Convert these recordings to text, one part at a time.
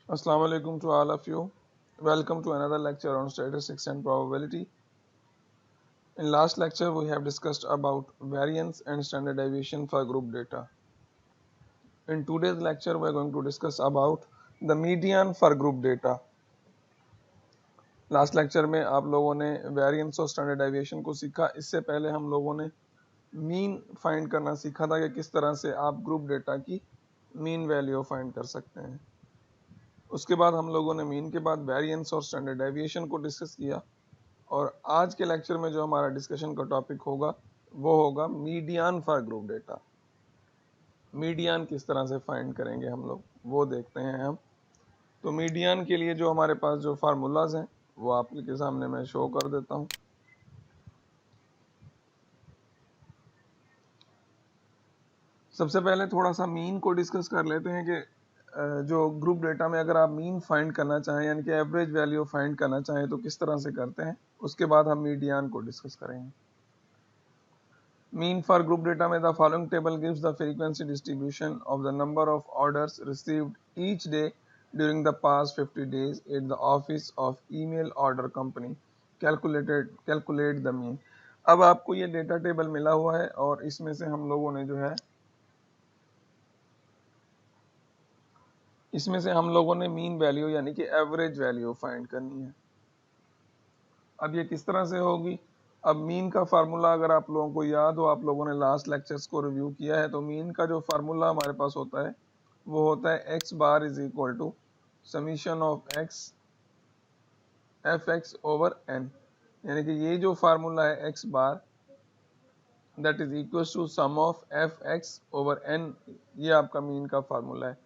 Assalamu alaikum to all of you. Welcome to another lecture on statistics and probability. In last lecture we have discussed about variance and standard deviation for group data. In today's lecture we are going to discuss about the median for group data. Last lecture में आप लोगों ने variance और standard deviation को सीखा। इससे पहले हम लोगों ने मीन फाइंड करना सीखा था कि किस तरह से आप ग्रुप डेटा की मीन वैल्यू फाइंड कर सकते हैं। उसके बाद हम लोगों ने मीन के बाद वेरिएंस और स्टैंडर्ड डेविएशन को डिस्कस किया और आज के लेक्चर में जो हमारा डिस्कशन का टॉपिक होगा वो होगा median for group data. Median किस तरह से फाइंड करेंगे हम लोग वो देखते हैं हम। तो मीडियन के लिए जो हमारे पास जो फार्मूलाज हैं वो आपके सामने मैं शो कर देता हूं। सबसे पहले थोड़ा सा मीन को डिस्कस कर लेते हैं कि जो ग्रुप डेटा में अगर आप मीन फाइंड करना चाहें यानी कि एवरेज वैल्यू फाइंड करना चाहें तो किस तरह से करते हैं। उसके बाद हम मीडियन को डिस्कस करेंगे। Mean for group data में the following table gives the frequency distribution of the number of orders received each day during the past 50 days at the office of email order company. Calculate the mean. अब आपको ये data table मिला हुआ है और इसमें से हम लोगों ने जो है इसमें से हम लोगों ने मीन वैल्यू यानी कि एवरेज वैल्यू फाइंड करनी है। अब ये किस तरह से होगी। अब मीन का फार्मूला अगर आप लोगों को याद हो, आप लोगों ने लास्ट लेक्चर्स को रिव्यू किया है, तो मीन का जो फार्मूला हमारे पास होता है वो होता है x bar is equal to summation of x f x over n. यानी कि ये जो फार्मूला है x bar that is equal to sum of f x over n, ये आपका मीन का फार्मूला है।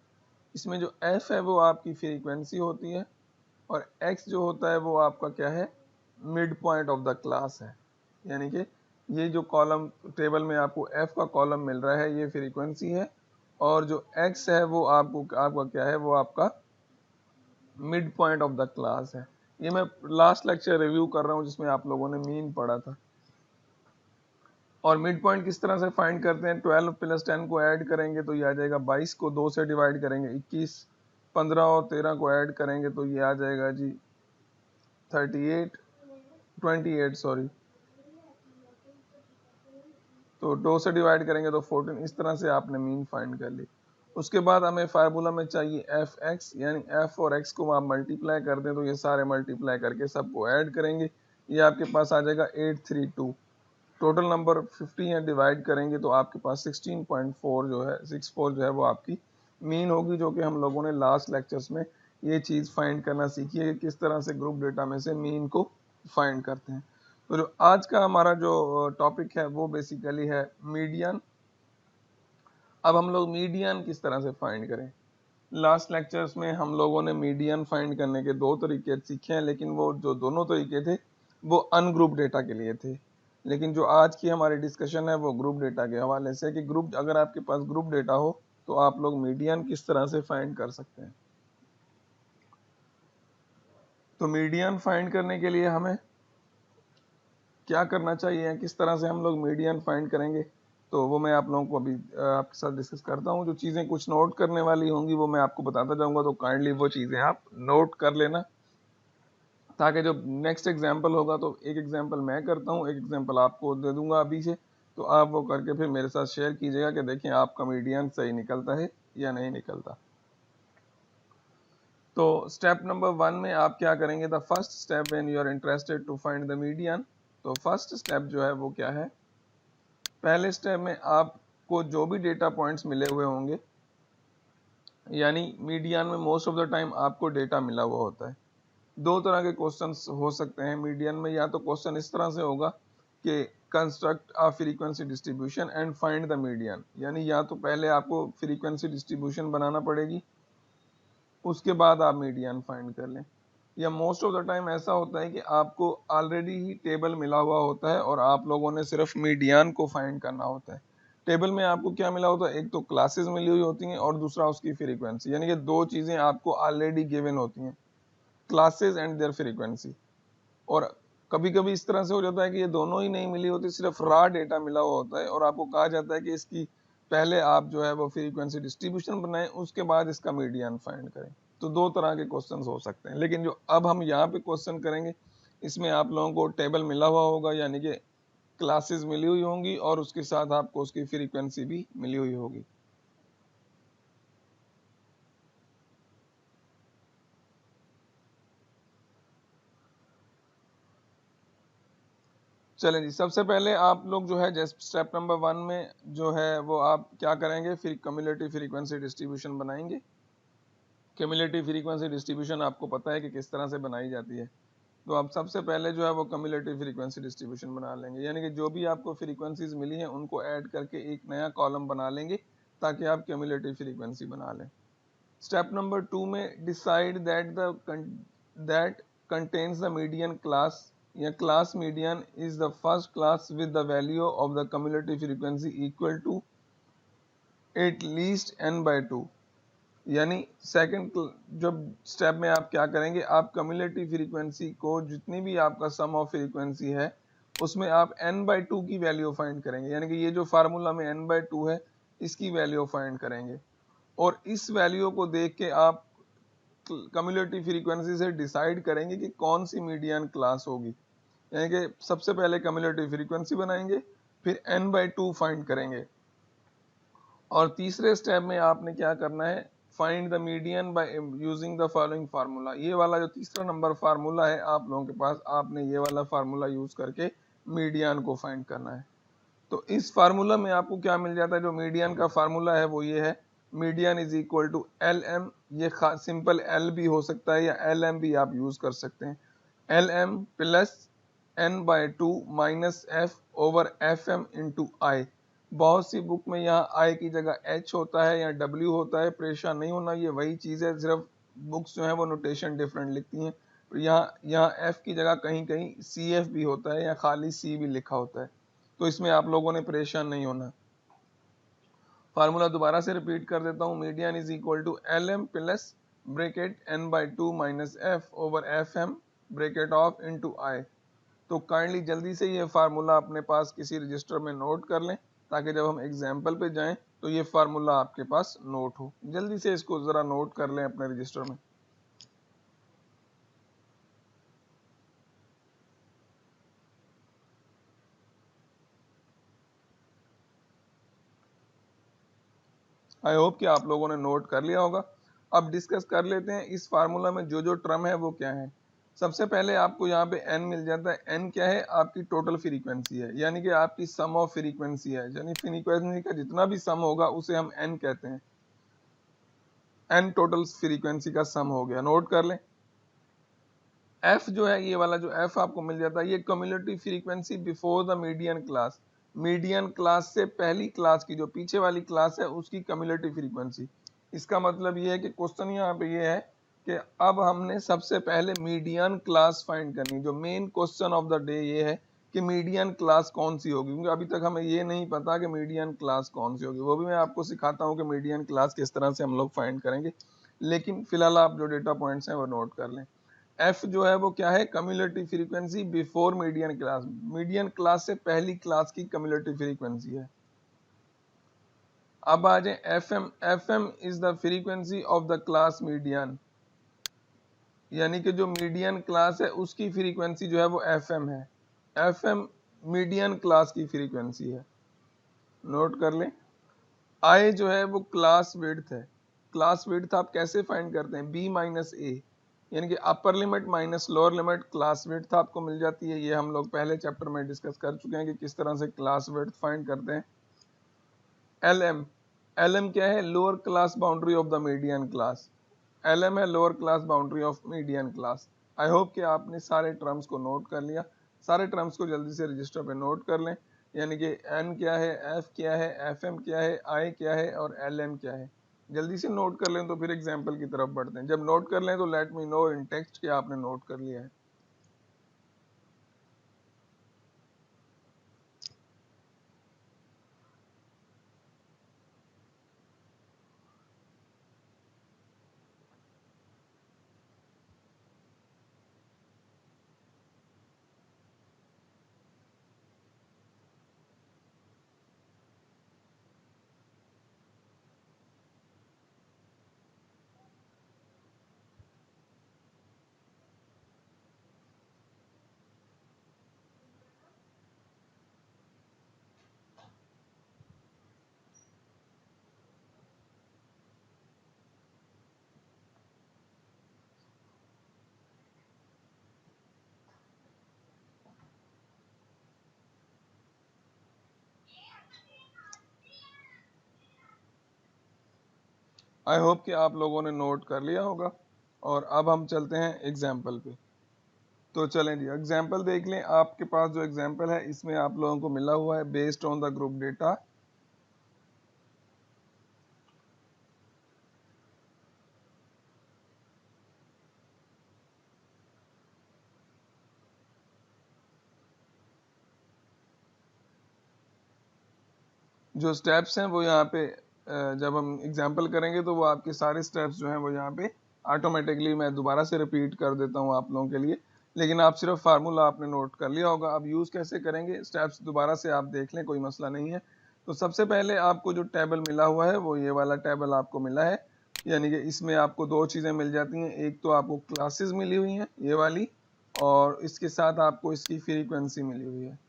इसमें जो एफ है वो आपकी फ्रीक्वेंसी होती है और एक्स जो होता है वो आपका क्या है, mid point of the class है। यानी कि ये जो कॉलम टेबल में आपको एफ का कॉलम मिल रहा है ये फ्रीक्वेंसी है और जो एक्स है वो आपका क्या है, वो आपका mid point of the class है। ये मैं लास्ट लेक्चर रिव्यू कर रहा हूँ जिसमें आप लोगों ने मीन पढ़ा था। और मिड पॉइंट किस तरह से फाइंड करते हैं, 12 प्लस 10 को ऐड करेंगे तो ये आ जाएगा 22, को 2 से डिवाइड करेंगे 21, 15 और 13 को ऐड करेंगे तो ये आ जाएगा जी 28 सॉरी, तो 2 से डिवाइड करेंगे तो 14। इस तरह से आपने मीन फाइंड कर ली। उसके बाद हमें फार्मूला में चाहिए एफ एक्स, यानी एफ और एक्स को आप मल्टीप्लाई कर दें तो ये सारे मल्टीप्लाई करके सबको ऐड करेंगे, ये आपके पास आ जाएगा 832। टोटल नंबर 50 है, डिवाइड करेंगे तो आपके पास 16.4 जो है 64 जो है वो आपकी मीन होगी, जो कि हम लोगों ने लास्ट लेक्चर्स में ये चीज़ फाइंड करना सीखी है कि किस तरह से ग्रुप डेटा में से मीन को फाइंड करते हैं। तो जो आज का हमारा जो टॉपिक है वो बेसिकली है मीडियन। अब हम लोग मीडियन किस तरह से फाइंड करें। लास्ट लेक्चर्स में हम लोगों ने मीडियन फाइंड करने के 2 तरीके सीखे हैं, लेकिन वो जो दोनों तरीके थे वो अनग्रुप डेटा के लिए थे। लेकिन जो आज की हमारी डिस्कशन है वो ग्रुप डेटा के हवाले से कि ग्रुप, अगर आपके पास ग्रुप डेटा हो तो आप लोग मीडियन किस तरह से फाइंड कर सकते हैं। तो मीडियन फाइंड करने के लिए हमें क्या करना चाहिए, किस तरह से हम लोग मीडियन फाइंड करेंगे, तो वो मैं आप लोगों को अभी आपके साथ डिस्कस करता हूँ। जो चीज़ें कुछ नोट करने वाली होंगी वो मैं आपको बताता जाऊंगा, तो काइंडली वो चीज़ें आप नोट कर लेना, ताकि जो नेक्स्ट एग्जाम्पल होगा तो एक एग्जाम्पल मैं करता हूँ, एक एग्जाम्पल आपको दे दूंगा अभी से, तो आप वो करके फिर मेरे साथ शेयर कीजिएगा कि देखें आपका मीडियन सही निकलता है या नहीं निकलता। तो स्टेप नंबर 1 में आप क्या करेंगे, the first step when you are interested to find the median. तो फर्स्ट स्टेप जो है वो क्या है, पहले स्टेप में आपको जो भी डेटा पॉइंट्स मिले हुए होंगे, यानी मीडियन में मोस्ट ऑफ द टाइम आपको डेटा मिला हुआ होता है। 2 तरह के क्वेश्चंस हो सकते हैं मीडियन में। या तो क्वेश्चन इस तरह से होगा कि construct a frequency distribution and find the median, यानी या तो पहले आपको फ्रीक्वेंसी डिस्ट्रीब्यूशन बनाना पड़ेगी उसके बाद आप मीडियन फाइंड कर लें। या मोस्ट ऑफ द टाइम ऐसा होता है कि आपको ऑलरेडी ही टेबल मिला हुआ होता है और आप लोगों ने सिर्फ मीडियन को फाइंड करना होता है। टेबल में आपको क्या मिला होता है, एक तो क्लासेस मिली हुई होती हैं और दूसरा उसकी फ्रीक्वेंसी, यानी कि 2 चीज़ें आपको ऑलरेडी गिवन होती हैं, क्लासेस एंड देयर फ्रीक्वेंसी। और कभी कभी इस तरह से हो जाता है कि ये दोनों ही नहीं मिली होती, सिर्फ रॉ डेटा मिला हुआ होता है और आपको कहा जाता है कि इसकी पहले आप जो है वो फ्रीक्वेंसी डिस्ट्रीब्यूशन बनाएं उसके बाद इसका मीडियन फाइंड करें। तो दो तरह के क्वेश्चंस हो सकते हैं, लेकिन जो अब हम यहाँ पे क्वेश्चन करेंगे इसमें आप लोगों को टेबल मिला हुआ होगा, यानी कि क्लासेस मिली हुई होंगी और उसके साथ आपको उसकी फ्रीक्वेंसी भी मिली हुई होगी। चलें जी, सबसे पहले आप लोग जो है जैसे स्टेप नंबर 1 में जो है वो आप क्या करेंगे, फिर क्यूमुलेटिव फ्रीक्वेंसी डिस्ट्रीब्यूशन बनाएंगे। क्यूमुलेटिव फ्रीक्वेंसी डिस्ट्रीब्यूशन आपको पता है कि किस तरह से बनाई जाती है। तो आप सबसे पहले जो है वो क्यूमुलेटिव फ्रीक्वेंसी डिस्ट्रीब्यूशन बना लेंगे, यानी कि जो भी आपको फ्रीक्वेंसीज मिली हैं उनको ऐड करके एक नया कॉलम बना लेंगे ताकि आप क्यूमुलेटिव फ्रीक्वेंसी बना लें। स्टेप नंबर 2 में decide that contains the median class या class median is the first class with the value of the cumulative frequency equal to at least n/2। यानी सेकंड जब स्टेप में आप क्या करेंगे, आप क्यूमुलेटिव फ्रीक्वेंसी को जितनी भी आपका सम ऑफ फ्रीक्वेंसी है उसमें आप n/2 की वैल्यू फाइंड करेंगे, यानी कि ये जो फार्मूला में n/2 है इसकी वैल्यू फाइंड करेंगे और इस वैल्यू को देख के आप क्यूमुलेटिव फ्रीक्वेंसी से डिसाइड करेंगे कि कौन सी मीडियन क्लास होगी। यानी कि सबसे पहले क्यूमुलेटिव फ्रीक्वेंसी बनाएंगे, फिर n/2 फाइंड करेंगे और तीसरे स्टेप में आपने क्या करना है, find the median by using the following formula. ये वाला जो तीसरा नंबर फार्मूला है आप लोगों के पास, आपने ये वाला फार्मूला यूज करके मीडियन को फाइंड करना है। तो इस फार्मूला में आपको क्या मिल जाता है, जो मीडियन का फार्मूला है वो ये है, median is equal to L m. ये सिंपल एल भी हो सकता है या एल एम भी आप यूज कर सकते हैं। L M plus n/2 minus F over F M into I. बहुत सी बुक में यहाँ आई की जगह एच होता है या डब्ल्यू होता है, परेशान नहीं होना, ये वही चीज़ है, सिर्फ बुक्स जो है वो नोटेशन डिफरेंट लिखती हैं। यहाँ एफ की जगह कहीं कहीं सी एफ भी होता है या खाली सी भी लिखा होता है, तो इसमें आप लोगों ने परेशान नहीं होना। फार्मूला दोबारा से रिपीट कर देता हूँ, median is equal to L M plus bracket n/2 minus F over F M bracket of into I. तो काइंडली जल्दी से ये फार्मूला अपने पास किसी रजिस्टर में नोट कर लें ताकि जब हम एग्जाम्पल पे जाएं तो ये फार्मूला आपके पास नोट हो। जल्दी से इसको ज़रा नोट कर लें अपने रजिस्टर में। आई होप कि आप लोगों ने नोट कर लिया होगा। अब डिस्कस कर लेते हैं इस फार्मूला में जो जो टर्म है वो क्या है। सबसे पहले आपको यहाँ पे n मिल जाता है। n क्या है, आपकी टोटल फ्रीक्वेंसी है, यानी कि आपकी सम ऑफ फ्रीक्वेंसी है, यानी फ्रीक्वेंसी का जितना भी सम होगा उसे हम n कहते हैं। n टोटल फ्रीक्वेंसी का सम हो गया, नोट कर लें। f जो है, ये वाला जो f आपको मिल जाता है, ये cumulative frequency before the median class. Median class से पहली क्लास की जो पीछे वाली क्लास है उसकी क्यूमुलेटिव फ्रीक्वेंसी। इसका मतलब ये है कि क्वेश्चन यहाँ पे ये है कि अब हमने सबसे पहले मीडियन क्लास फाइंड करनी। जो main question of the day ये है कि मीडियन क्लास कौन सी होगी, क्योंकि अभी तक हमें ये नहीं पता कि मीडियन क्लास कौन सी होगी। वो भी मैं आपको सिखाता हूँ कि मीडियन क्लास किस तरह से हम लोग फाइंड करेंगे, लेकिन फिलहाल आप जो डेटा पॉइंट्स हैं वो नोट कर लें। एफ जो है वो क्या है, cumulative frequency before median class, median class से पहली क्लास की क्यूमुलेटिव फ्रीक्वेंसी है। अब आ जाए f m. F m is the frequency of the class median, यानी कि जो मीडियन क्लास है उसकी फ्रीक्वेंसी जो है वो एफ एम है। एफ एम मीडियन क्लास की फ्रीक्वेंसी है, नोट कर लें। आई जो है वो क्लास विड्थ है। क्लास विड्थ आप कैसे फाइंड करते हैं, बी माइनस ए, यानी कि upper limit minus lower limit class width आपको मिल जाती है। ये हम लोग पहले चैप्टर में डिस्कस कर चुके हैं कि किस तरह से क्लास विड्थ फाइंड करते हैं। एल एम, एल एम क्या है, lower class boundary of the median class. L M है lower class boundary of median class. I hope कि आपने सारे टर्म्स को नोट कर लिया। सारे टर्म्स को जल्दी से रजिस्टर पे नोट कर लें, यानी कि एन क्या है, एफ क्या है, एफ एम क्या है, आई क्या है और एल एम क्या है। जल्दी से नोट कर लें तो फिर एग्जाम्पल की तरफ बढ़ते हैं। जब नोट कर लें तो लेट मी नो इन टेक्स्ट कि आपने नोट कर लिया है। आई होप कि आप लोगों ने नोट कर लिया होगा। और अब हम चलते हैं एग्जाम्पल पे। तो चलें जी, एग्जाम्पल देख लें। आपके पास जो एग्जाम्पल है इसमें आप लोगों को मिला हुआ है based on the group data. जो स्टेप्स हैं वो यहाँ पे जब हम एग्जाम्पल करेंगे तो वो आपके सारे स्टेप्स जो हैं वो यहाँ पे ऑटोमेटिकली, मैं दोबारा से रिपीट कर देता हूँ आप लोगों के लिए, लेकिन आप सिर्फ फार्मूला आपने नोट कर लिया होगा। अब यूज़ कैसे करेंगे, स्टेप्स दोबारा से आप देख लें, कोई मसला नहीं है। तो सबसे पहले आपको जो टेबल मिला हुआ है वो ये वाला टेबल आपको मिला है, यानी कि इसमें आपको दो चीज़ें मिल जाती हैं। एक तो आपको क्लासेस मिली हुई हैं ये वाली, और इसके साथ आपको इसकी फ्रीक्वेंसी मिली हुई है।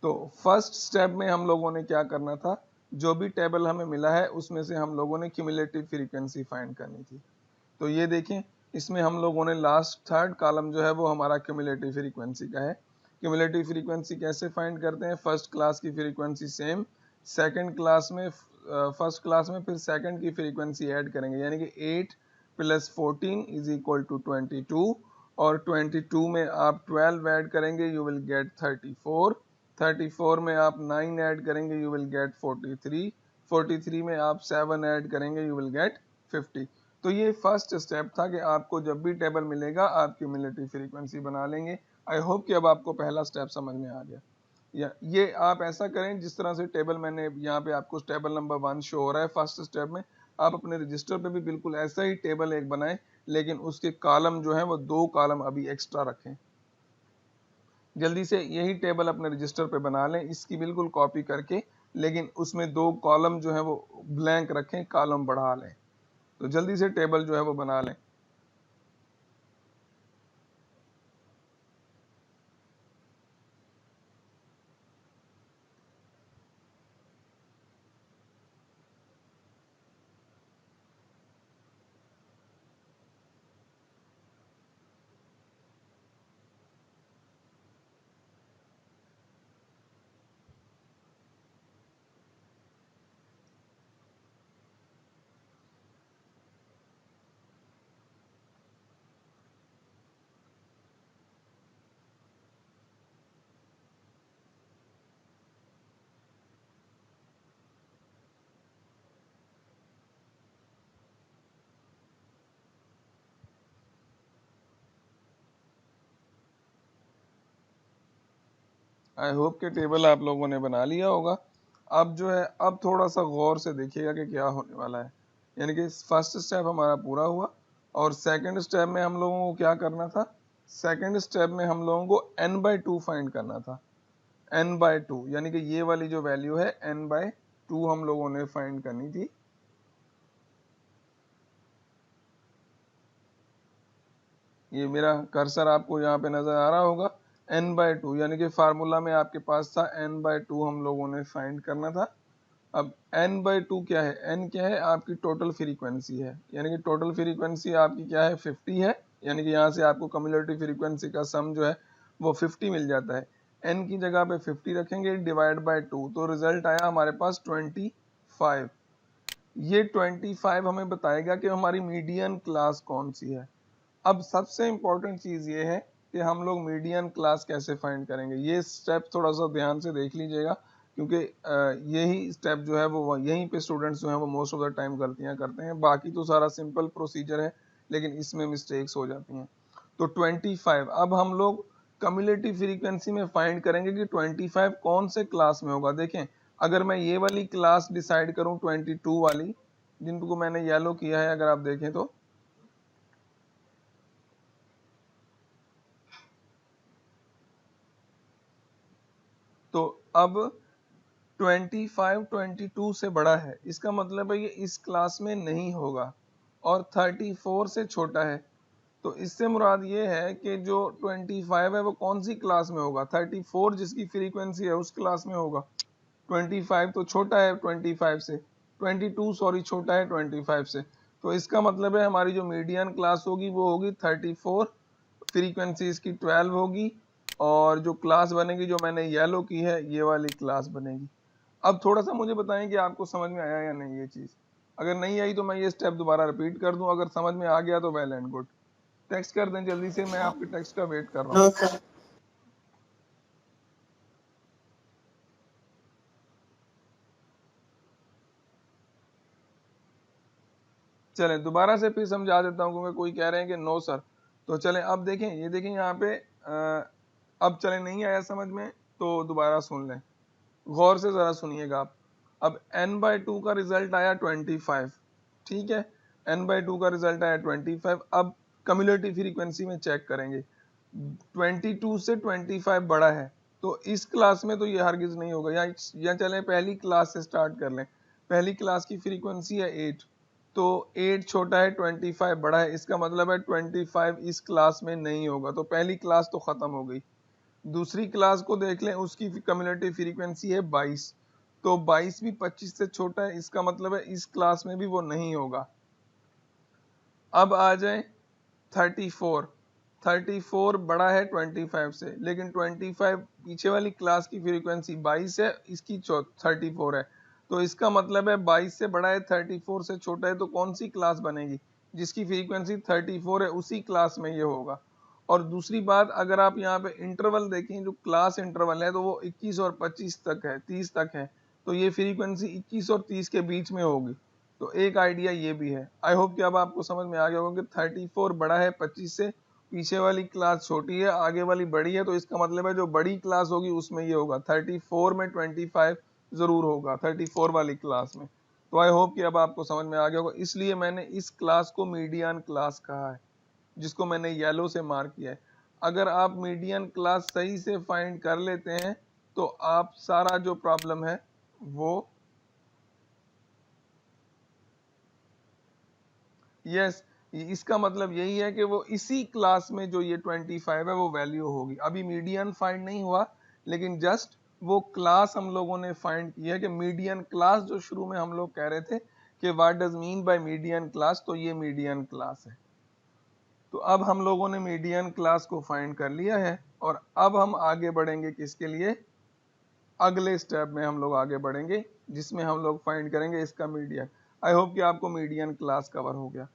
तो फर्स्ट स्टेप में हम लोगों ने क्या करना था, जो भी टेबल हमें मिला है उसमें से हम लोगों ने क्यूमुलेटिव फ्रीक्वेंसी फाइंड करनी थी। तो ये देखें, इसमें हम लोगों ने लास्ट थर्ड कॉलम जो है वो हमारा क्यूमुलेटिव फ्रीक्वेंसी का है। क्यूमुलेटिव फ्रीक्वेंसी कैसे फाइंड करते हैं, फर्स्ट क्लास की फ्रीक्वेंसी सेम, सेकंड क्लास में फर्स्ट क्लास में फिर सेकंड की फ्रीक्वेंसी ऐड करेंगे, यानी कि 8 + 14 = 22, और 22 में आप 12 ऐड करेंगे, यू विल गेट 34। 34 में आप 9 ऐड करेंगे, यू विल गेट 43। 43 में आप 7 ऐड करेंगे, यू विल गेट 50। तो ये फर्स्ट स्टेप था कि आपको जब भी टेबल मिलेगा आप क्यूमुलेटिव फ्रीक्वेंसी बना लेंगे। आई होप कि अब आपको पहला स्टेप समझ में आ गया। या ये आप ऐसा करें जिस तरह से टेबल मैंने यहाँ पे आपको टेबल नंबर 1 शो हो रहा है फर्स्ट स्टेप में, आप अपने रजिस्टर पे भी बिल्कुल ऐसा ही टेबल एक बनाएं, लेकिन उसके कॉलम जो है वो 2 कॉलम अभी एक्स्ट्रा रखें। जल्दी से यही टेबल अपने रजिस्टर पे बना लें, इसकी बिल्कुल कॉपी करके, लेकिन उसमें 2 कॉलम जो है वो ब्लैंक रखें, कॉलम बढ़ा लें। तो जल्दी से टेबल जो है वो बना लें। आई होप के टेबल आप लोगों ने बना लिया होगा। अब जो है, अब थोड़ा सा गौर से देखिएगा कि क्या होने वाला है। यानी कि फर्स्ट स्टेप हमारा पूरा हुआ, और सेकंड स्टेप में हम लोगों को क्या करना था, सेकंड स्टेप में हम लोगों को n/2 फाइंड करना था। n/2 यानी कि ये वाली जो वैल्यू है n/2 हम लोगों ने फाइंड करनी थी। ये मेरा कर्सर आपको यहाँ पे नजर आ रहा होगा, n/2 यानी कि फार्मूला में आपके पास था n/2 हम लोगों ने फाइंड करना था। अब n/2 क्या है, n क्या है, आपकी टोटल फ्रीक्वेंसी है, यानी कि टोटल फ्रीक्वेंसी आपकी क्या है, 50 है। यानी कि यहाँ से आपको कम्युलेटिव फ्रीक्वेंसी का सम जो है वो 50 मिल जाता है। n की जगह पे 50 रखेंगे, डिवाइड बाय 2, तो रिजल्ट आया हमारे पास 25। ये 25 हमें बताएगा कि हमारी मीडियन क्लास कौन सी है। अब सबसे इंपॉर्टेंट चीज ये है कि हम लोग मीडियन क्लास कैसे फाइंड करेंगे। ये स्टेप थोड़ा सा ध्यान से देख लीजिएगा, क्योंकि यही स्टेप जो है वो यहीं पे स्टूडेंट्स जो है वो मोस्ट ऑफ द टाइम गलतियां करते हैं। बाकी तो सारा सिंपल प्रोसीजर है, लेकिन इसमें मिस्टेक्स हो जाती हैं। तो 25 अब हम लोग कम्युलेटिव फ्रीक्वेंसी में फाइंड करेंगे कि 25 कौन से क्लास में होगा। देखें, अगर मैं ये वाली क्लास डिसाइड करूं 22 वाली, जिनको मैंने येलो किया है, अगर आप देखें तो अब 25 22 से बड़ा है, इसका मतलब है ये इस क्लास में नहीं होगा, और 34 से छोटा है। तो इससे मुराद ये है कि जो 25 है वो कौन सी क्लास में होगा, 34 जिसकी फ्रीक्वेंसी है उस क्लास में होगा। 25 तो छोटा है 25 से, 22 सॉरी छोटा है 25 से। तो इसका मतलब है हमारी जो मीडियन क्लास होगी वो होगी 34, फ्रीक्वेंसी इसकी 12 होगी, और जो क्लास बनेगी जो मैंने येलो की है ये वाली क्लास बनेगी। अब थोड़ा सा मुझे बताएं कि आपको समझ में आया या नहीं ये चीज। अगर नहीं आई तो मैं ये स्टेप दोबारा रिपीट कर दूं, अगर समझ में आ गया तो वेल एंड गुड। टेक्स्ट कर दें जल्दी से, मैं आपके टेक्स्ट का वेट कर रहा हूँ। No sir. चलें दोबारा से फिर समझा देता हूँ, क्योंकि कोई कह रहे हैं कि नो सर। तो चलें अब देखें, ये देखें यहाँ पे अब चलें नहीं आया समझ में तो दोबारा सुन लें, गौर से ज़रा सुनिएगा आप। अब n/2 का रिजल्ट आया 25, ठीक है, n/2 का रिजल्ट आया 25। अब कम्युलेटिव फ्रीक्वेंसी में चेक करेंगे, 22 से 25 बड़ा है, तो इस क्लास में तो ये हरगिज नहीं होगा। या चलें पहली क्लास से स्टार्ट कर लें। पहली क्लास की फ्रीक्वेंसी है 8, तो 8 छोटा है, 25 बड़ा है, इसका मतलब है 25 इस क्लास में नहीं होगा, तो पहली क्लास तो खत्म हो गई। दूसरी क्लास को देख लें, उसकी कम्युलेटिव फ्रीक्वेंसी है 22, तो 22 भी 25 से छोटा है, इसका मतलब है इस क्लास में भी वो नहीं होगा। अब आ जाए 34, 34 बड़ा है 25 से, लेकिन 25 पीछे वाली क्लास की फ्रीक्वेंसी 22 है, इसकी 34 है, तो इसका मतलब है 22 से बड़ा है 34 से छोटा है, तो कौन सी क्लास बनेगी? जिसकी फ्रीक्वेंसी 34 है उसी क्लास में ये होगा। और दूसरी बात, अगर आप यहाँ पे इंटरवल देखें, जो क्लास इंटरवल है तो वो 21 और 25 तक है, 30 तक है, तो ये फ्रीक्वेंसी 21 और 30 के बीच में होगी। तो एक आइडिया ये भी है। आई होप कि अब आपको समझ में आ गया होगा कि 34 बड़ा है 25 से, पीछे वाली क्लास छोटी है, आगे वाली बड़ी है, तो इसका मतलब है जो बड़ी क्लास होगी उसमें ये होगा। 34 में 25 जरूर होगा 34 वाली क्लास में। तो आई होप कि अब आपको समझ में आ गया होगा, इसलिए मैंने इस क्लास को मीडियन क्लास कहा है, जिसको मैंने येलो से मार्क किया है। अगर आप मीडियन क्लास सही से फाइंड कर लेते हैं तो आप सारा जो प्रॉब्लम है वो यस, इसका मतलब यही है कि वो इसी क्लास में जो ये 25 है वो वैल्यू होगी। अभी मीडियन फाइंड नहीं हुआ, लेकिन जस्ट वो क्लास हम लोगों ने फाइंड की है कि मीडियन क्लास, जो शुरू में हम लोग कह रहे थे कि what does mean by median class, तो ये मीडियन क्लास है। तो अब हम लोगों ने मीडियन क्लास को फाइंड कर लिया है, और अब हम आगे बढ़ेंगे किसके लिए? अगले स्टेप में हम लोग आगे बढ़ेंगे, जिसमें हम लोग फाइंड करेंगे इसका मीडियन। आई होप कि आपको मीडियन क्लास कवर हो गया।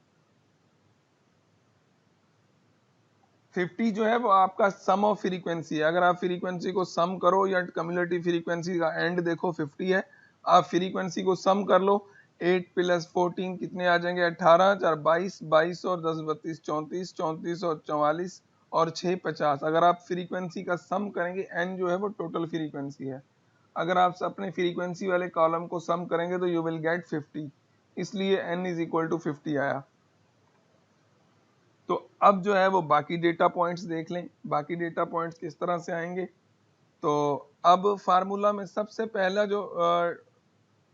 50 जो है वो आपका सम ऑफ फ्रीक्वेंसी है। अगर आप फ्रीक्वेंसी को सम करो, या कम्युलेटिव फ्रीक्वेंसी का एंड देखो 50 है, आप फ्रीक्वेंसी को सम कर लो, 8 + 14 कितने आ जाएंगे? 18, 4 22, 22 और 10 32 34, 34 और 44 और 6 50। अगर आप फ्रीक्वेंसी का सम करेंगे, एन जो है वो टोटल फ्रीक्वेंसी है, अगर आप अपने फ्रीक्वेंसी वाले कॉलम को सम करेंगे तो यू विल गेट 50, इसलिए n = 50 आया। तो अब जो है वो बाकी डेटा पॉइंट्स देख लें, बाकी डेटा पॉइंट्स किस तरह से आएंगे। तो अब फार्मूला में सबसे पहला जो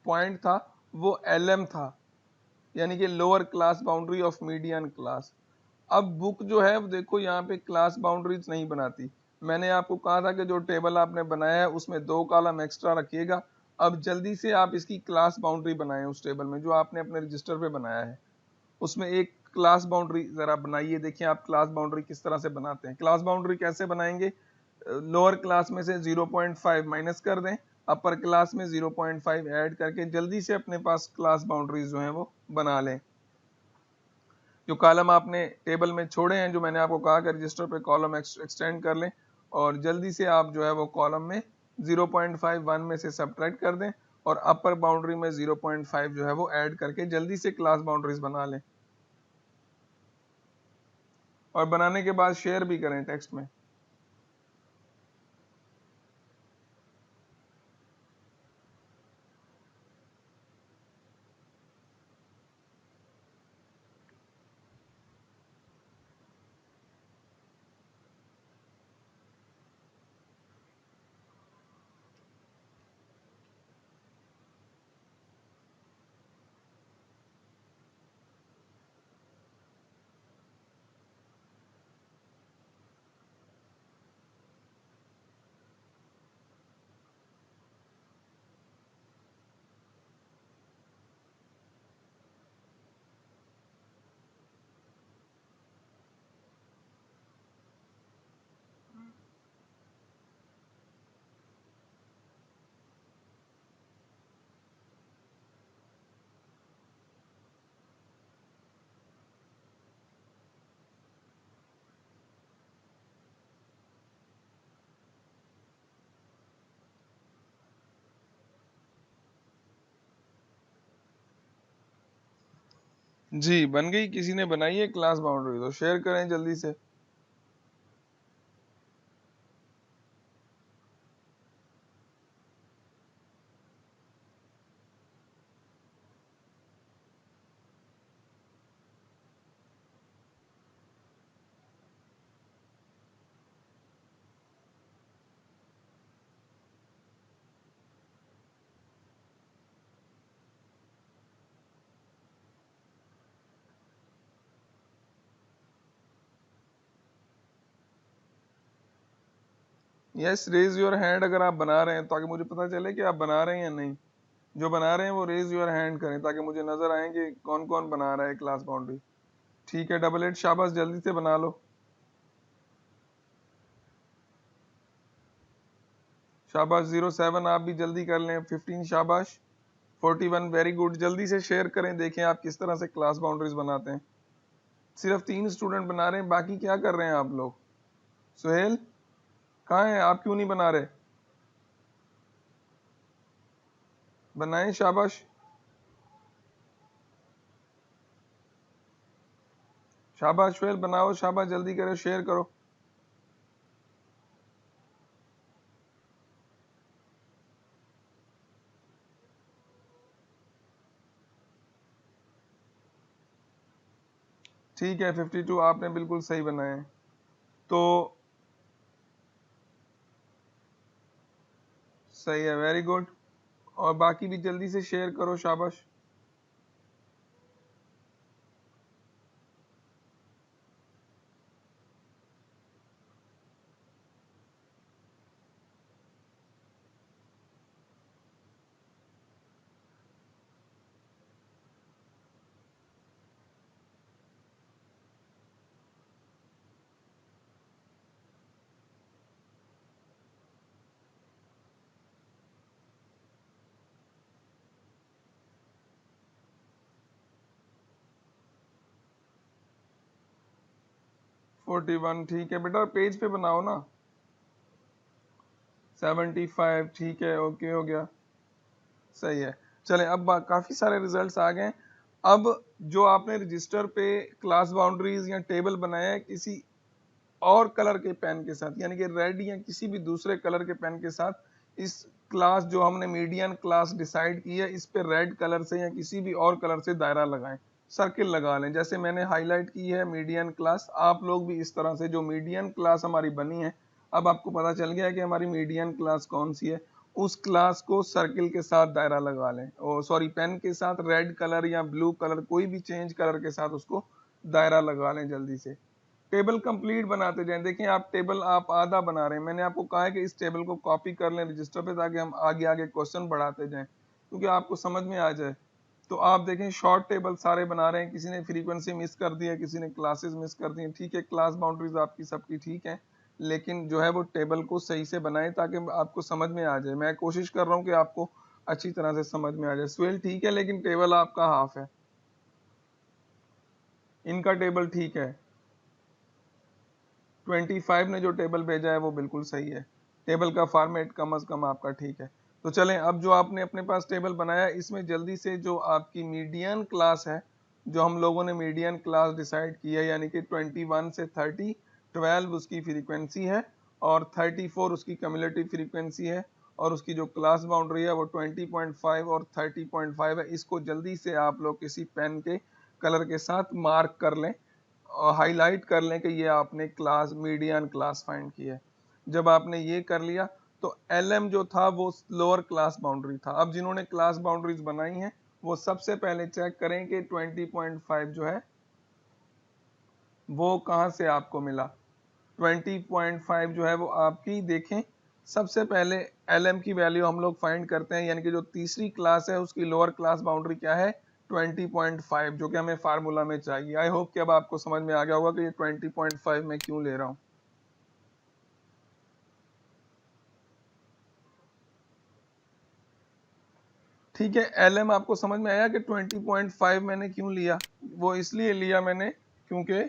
पॉइंट था वो LM था, यानी कि lower class boundary of median class. अब बुक जो है वो देखो यहाँ पे क्लास बाउंड्रीज नहीं बनाती। मैंने आपको कहा था कि जो टेबल आपने बनाया है उसमें 2 कॉलम एक्स्ट्रा रखिएगा। अब जल्दी से आप इसकी क्लास बाउंड्री बनाएं, उस टेबल में जो आपने अपने रजिस्टर पे बनाया है उसमें एक क्लास बाउंड्री जरा बनाइए। देखिए आप क्लास बाउंड्री किस तरह से बनाते हैं। क्लास बाउंड्री कैसे बनाएंगे? लोअर क्लास में से 0.5 माइनस कर दें, अपर क्लास में 0.5 ऐड करके जल्दी से अपने पास क्लास बाउंड्रीज जो हैं वो बना लें। जो कॉलम आपने टेबल में छोड़े हैं, जो मैंने आपको कहा कि रजिस्टर पे कॉलम एक्सटेंड कर लें, और जल्दी से आप जो है वो कॉलम में 0.51 में से सब्ट्रैक्ट कर दें, और अपर बाउंड्री में 0.5 जो है वो ऐड करके जल्दी से क्लास बाउंड्रीज बना लें, और बनाने के बाद शेयर भी करें टेक्स्ट में। जी बन गई, किसी ने बनाई है क्लास बाउंड्री तो शेयर करें जल्दी से। यस रेज योर हैंड अगर आप बना रहे हैं, ताकि मुझे पता चले कि आप बना रहे हैं या नहीं। जो बना रहे हैं वो रेज योर हैंड करें ताकि मुझे नजर आए कि कौन कौन बना रहा है क्लास बाउंड्री। ठीक है डबल एट, शाबाश जल्दी से बना लो। शाबाश 07 आप भी जल्दी कर लें। 15 शाबाश। 41 वेरी गुड, जल्दी से शेयर करें, देखें आप किस तरह से क्लास बाउंड्रीज बनाते हैं। सिर्फ 3 स्टूडेंट बना रहे हैं, बाकी क्या कर रहे हैं आप लोग? सुहेल कहाँ हैं आप, क्यों नहीं बना रहे? बनाएं शाबाश। शाबाश सुहेल बनाओ, शाबाश जल्दी करो, शेयर करो। ठीक है 52 आपने बिल्कुल सही बनाए हैं। तो सही है, वेरी गुड। और बाकी भी जल्दी से शेयर करो, शाबाश। फोर्टी वन ठीक है बेटा, पेज पे बनाओ ना। 75 ठीक है, ओके हो गया, सही है। चलें अब काफी सारे रिजल्ट्स आ गए। अब जो आपने रजिस्टर पे क्लास बाउंड्रीज या टेबल बनाया है किसी और कलर के पेन के साथ, यानी कि रेड या किसी भी दूसरे कलर के पेन के साथ, इस क्लास जो हमने मीडियन क्लास डिसाइड की है इस पे रेड कलर से या किसी भी और कलर से दायरा लगाएं, सर्किल लगा लें। जैसे मैंने हाईलाइट की है मीडियन क्लास, आप लोग भी इस तरह से जो मीडियन क्लास हमारी बनी है, अब आपको पता चल गया है कि हमारी मीडियन क्लास कौन सी है, उस क्लास को सर्किल के साथ दायरा लगा लें, और सॉरी पेन के साथ रेड कलर या ब्लू कलर कोई भी चेंज कलर के साथ उसको दायरा लगा लें जल्दी से। टेबल कंप्लीट बनाते जाएं। देखिए आप टेबल आप आधा बना रहे हैं, मैंने आपको कहा है कि इस टेबल को कॉपी कर लें रजिस्टर पे ताकि हम आगे आगे क्वेश्चन बढ़ाते जाएं, क्योंकि आपको समझ में आ जाए। तो आप देखें शॉर्ट टेबल सारे बना रहे हैं, किसी ने फ्रीक्वेंसी मिस कर दी है, किसी ने क्लासेस मिस कर दी हैं। ठीक है क्लास बाउंड्रीज आपकी सबकी ठीक है, लेकिन जो है वो टेबल को सही से बनाएं ताकि आपको समझ में आ जाए। मैं कोशिश कर रहा हूँ कि आपको अच्छी तरह से समझ में आ जाए। स्वेल ठीक है, लेकिन टेबल आपका हाफ है, इनका टेबल ठीक है। 25 ने जो टेबल भेजा है वो बिल्कुल सही है, टेबल का फॉर्मेट कम अज कम आपका ठीक है। तो चलें अब जो आपने अपने पास टेबल बनाया इसमें जल्दी से जो आपकी मीडियन क्लास है, जो हम लोगों ने मीडियन क्लास डिसाइड की है, यानी कि 21 से 30, 12 उसकी फ्रीक्वेंसी है और 34 उसकी कम्युलेटिव फ्रीक्वेंसी है, और उसकी जो क्लास बाउंड्री है वो 20.5 और 30.5 है। इसको जल्दी से आप लोग किसी पेन के कलर के साथ मार्क कर लें और हाईलाइट कर लें कि ये आपने क्लास मीडियन क्लास फाइंड की है। जब आपने ये कर लिया तो LM जो था वो लोअर क्लास बाउंड्री था। अब जिन्होंने क्लास बाउंड्रीज बनाई हैं वो सबसे पहले चेक करें कि 20.5 जो है वो कहाँ से आपको मिला। 20.5 जो है वो आपकी देखें, सबसे पहले LM की वैल्यू हम लोग फाइंड करते हैं, यानी कि जो तीसरी क्लास है उसकी लोअर क्लास बाउंड्री क्या है 20.5, जो कि हमें फार्मूला में चाहिए। आई होप कि अब आपको समझ में आ गया होगा कि ये 20.5 मैं क्यों ले रहा हूँ। ठीक है LM आपको समझ में आया कि 20.5 मैंने क्यों लिया? वो इसलिए लिया मैंने क्योंकि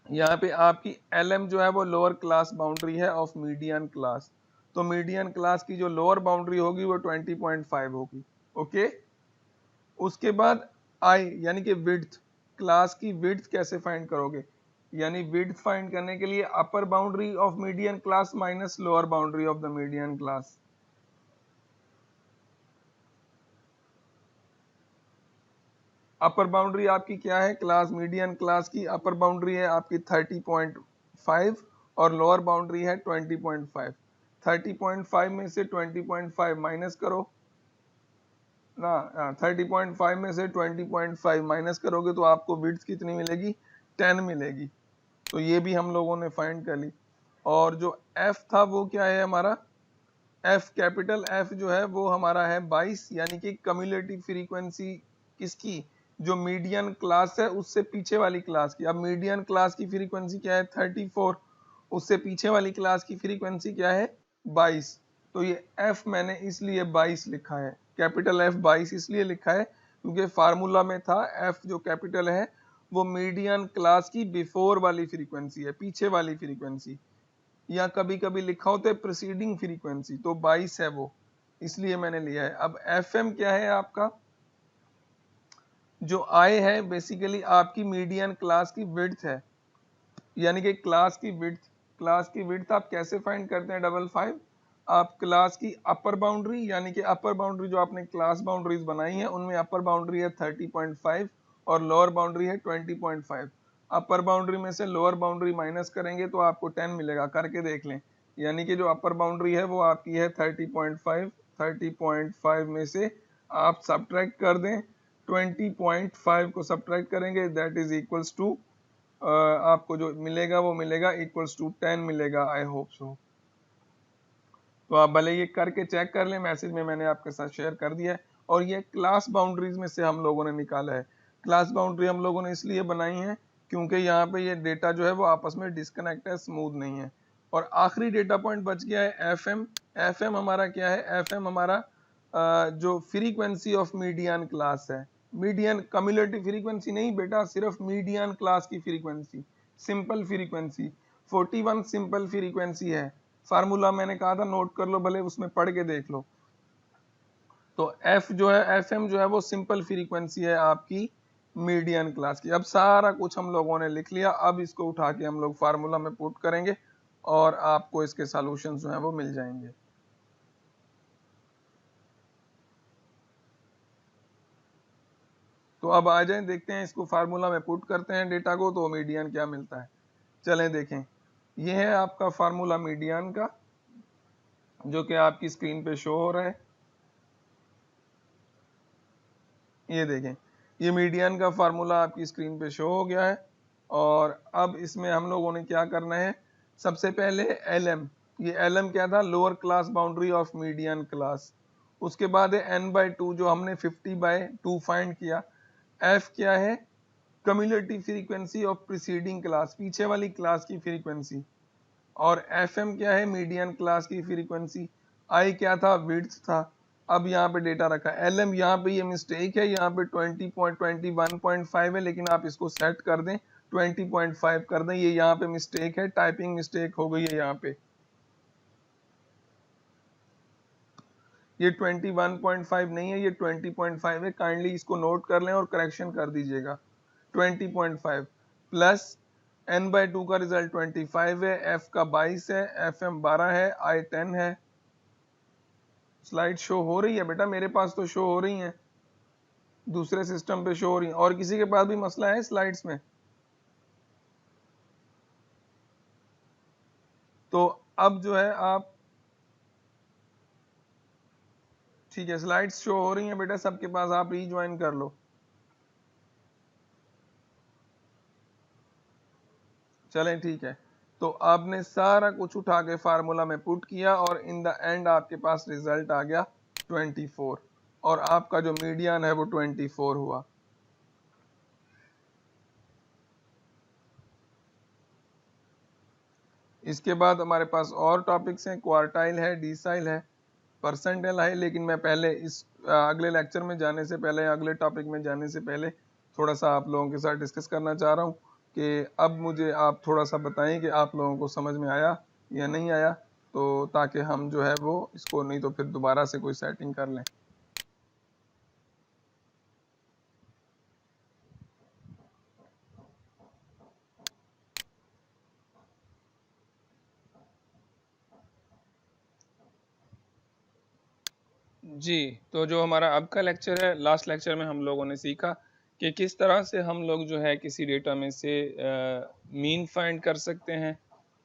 यहाँ पे आपकी LM जो है वो लोअर क्लास बाउंड्री है ऑफ मीडियन क्लास, तो मीडियन क्लास की जो लोअर बाउंड्री होगी वो 20.5 होगी। ओके, उसके बाद आई यानी कि विड्थ, क्लास की विड्थ कैसे फाइंड करोगे, यानी विड्थ फाइंड करने के लिए अपर boundary of median class minus lower boundary of the median class. Upper boundary आपकी क्या है, क्लास मीडियन क्लास की अपर बाउंड्री है आपकी 30.5 और लोअर बाउंड्री है 20.5। 30.5 में से 20.5 माइनस करो ना, 30.5 में से 20.5 माइनस करोगे तो आपको विड्थ कितनी मिलेगी, 10 मिलेगी। तो ये भी हम लोगों ने फाइंड कर ली। और जो एफ था वो क्या है हमारा, एफ कैपिटल एफ जो है वो हमारा है 22, यानी कि कम्युलेटिव फ्रीक्वेंसी किसकी, जो मीडियन क्लास है उससे पीछे वाली क्लास की। अब मीडियन क्लास की फ्रीक्वेंसी क्या है 34, उससे पीछे वाली क्लास की फ्रीक्वेंसी क्या है 22। तो ये एफ मैंने इसलिए 22 लिखा है, कैपिटल एफ 22 इसलिए लिखा है क्योंकि फार्मूला में था एफ जो कैपिटल है वो मीडियन क्लास की बिफोर वाली फ्रीक्वेंसी है, पीछे वाली फ्रीक्वेंसी, या कभी कभी लिखा होता है प्रीसीडिंग फ्रीक्वेंसी, तो 22 है वो, इसलिए मैंने लिया है। अब एफएम क्या है आपका, जो आई है बेसिकली आपकी मीडियन क्लास की विड्थ है, यानी कि क्लास की विड्थ। क्लास की विड्थ आप कैसे फाइंड करते हैं 55, आप क्लास की अपर बाउंड्री, यानी कि अपर बाउंड्री जो आपने क्लास बाउंड्रीज बनाई है उनमें अपर बाउंड्री है 30.5 और लोअर बाउंड्री है 20.5। अपर बाउंड्री में से लोअर बाउंड्री माइनस करेंगे तो आपको 10 मिलेगा, करके देख लें। यानी कि जो अपर बाउंड्री है वो आपकी है 30.5, 30.5 में से आप सब्ट्रैक्ट कर दें 20.5 को सब्ट्रैक्ट करेंगे, दैट इज इक्वल्स टू आपको जो मिलेगा वो मिलेगा इक्वल्स टू 10 मिलेगा, आई होप सो। तो आप भले ये करके चेक कर लें, मैसेज में मैंने आपके साथ शेयर कर दिया है। और ये क्लास बाउंड्रीज में से हम लोगों ने निकाला है। क्लास बाउंड्री हम लोगों ने इसलिए बनाई है क्योंकि यहाँ पे ये डेटा जो है वो आपस में डिस्कनेक्ट है, स्मूथ नहीं है। और आखिरी डेटा पॉइंट बच गया है एफएम। एफएम हमारा क्या है, एफएम हमारा जो फ्रीक्वेंसी ऑफ मीडियन क्लास है। मीडियन कम्युलेटिव फ्रीक्वेंसी नहीं बेटा, सिर्फ मीडियन क्लास की frequency, simple frequency 41 simple frequency है। फार्मूला मैंने कहा था नोट कर लो, भले उसमें पढ़ के देख लो। तो एफ जो है, एफ एम जो है वो सिंपल फ्रीक्वेंसी है आपकी मीडियन क्लास की। अब सारा कुछ हम लोगों ने लिख लिया, अब इसको उठा के हम लोग फार्मूला में पुट करेंगे और आपको इसके सॉल्यूशन जो है वो मिल जाएंगे। तो अब आ जाएं, देखते हैं इसको फार्मूला में पुट करते हैं डेटा को, तो मीडियन क्या मिलता है। चलें देखें, ये है आपका फार्मूला मीडियन का जो कि आपकी स्क्रीन पे शो हो रहा है। ये देखें, ये मीडियन का फार्मूला आपकी स्क्रीन पे शो हो गया है। और अब इसमें हम लोगों ने क्या करना है, सबसे पहले एलएम, ये एलएम क्या था, lower class boundary of median class. उसके बाद है n/2 जो हमने 50/2 फाइंड किया। एफ क्या है, cumulative frequency of preceding class, पीछे वाली क्लास की फ्रीक्वेंसी। और एफएम क्या है, मीडियन क्लास की फ्रीक्वेंसी। आई क्या था, विड्थ था। अब यहाँ पे डेटा रखा है। एलएम यहाँ पे ये मिस्टेक है, यहाँ पे 20.21.5 है, लेकिन आप इसको सेट कर दें 20.5 कर दें। ये यहाँ पे मिस्टेक है, टाइपिंग मिस्टेक हो गई है यहाँ पे। ये 21.5 नहीं है, ये 20.5 है। काइंडली इसको नोट कर लें और करेक्शन कर दीजिएगा। 20.5 प्लस n/2 का रिजल्ट 25 है, f का 22 है, fm 12 है, i 10 है। स्लाइड शो हो रही है बेटा, मेरे पास तो शो हो रही हैं, दूसरे सिस्टम पे शो हो रही हैं। और किसी के पास भी मसला है स्लाइड्स में? तो अब जो है आप, ठीक है, स्लाइड्स शो हो रही हैं बेटा सबके पास, आप रीज्वाइन कर लो। चलें ठीक है, तो आपने सारा कुछ उठा के फार्मूला में पुट किया और इन द एंड आपके पास रिजल्ट आ गया 24, और आपका जो मीडियन है वो 24 हुआ। इसके बाद हमारे पास और टॉपिक्स हैं, क्वार्टाइल है, डिसाइल है, परसेंटाइल है। लेकिन मैं पहले इस अगले लेक्चर में जाने से पहले, अगले टॉपिक में जाने से पहले थोड़ा सा आप लोगों के साथ डिस्कस करना चाह रहा हूँ कि अब मुझे आप थोड़ा सा बताएं कि आप लोगों को समझ में आया या नहीं आया, तो ताकि हम जो है वो इसको, नहीं तो फिर दोबारा से कोई सेटिंग कर लें। जी, तो जो हमारा अब का लेक्चर है, लास्ट लेक्चर में हम लोगों ने सीखा कि किस तरह से हम लोग जो है किसी डेटा में से मीन फाइंड कर सकते हैं।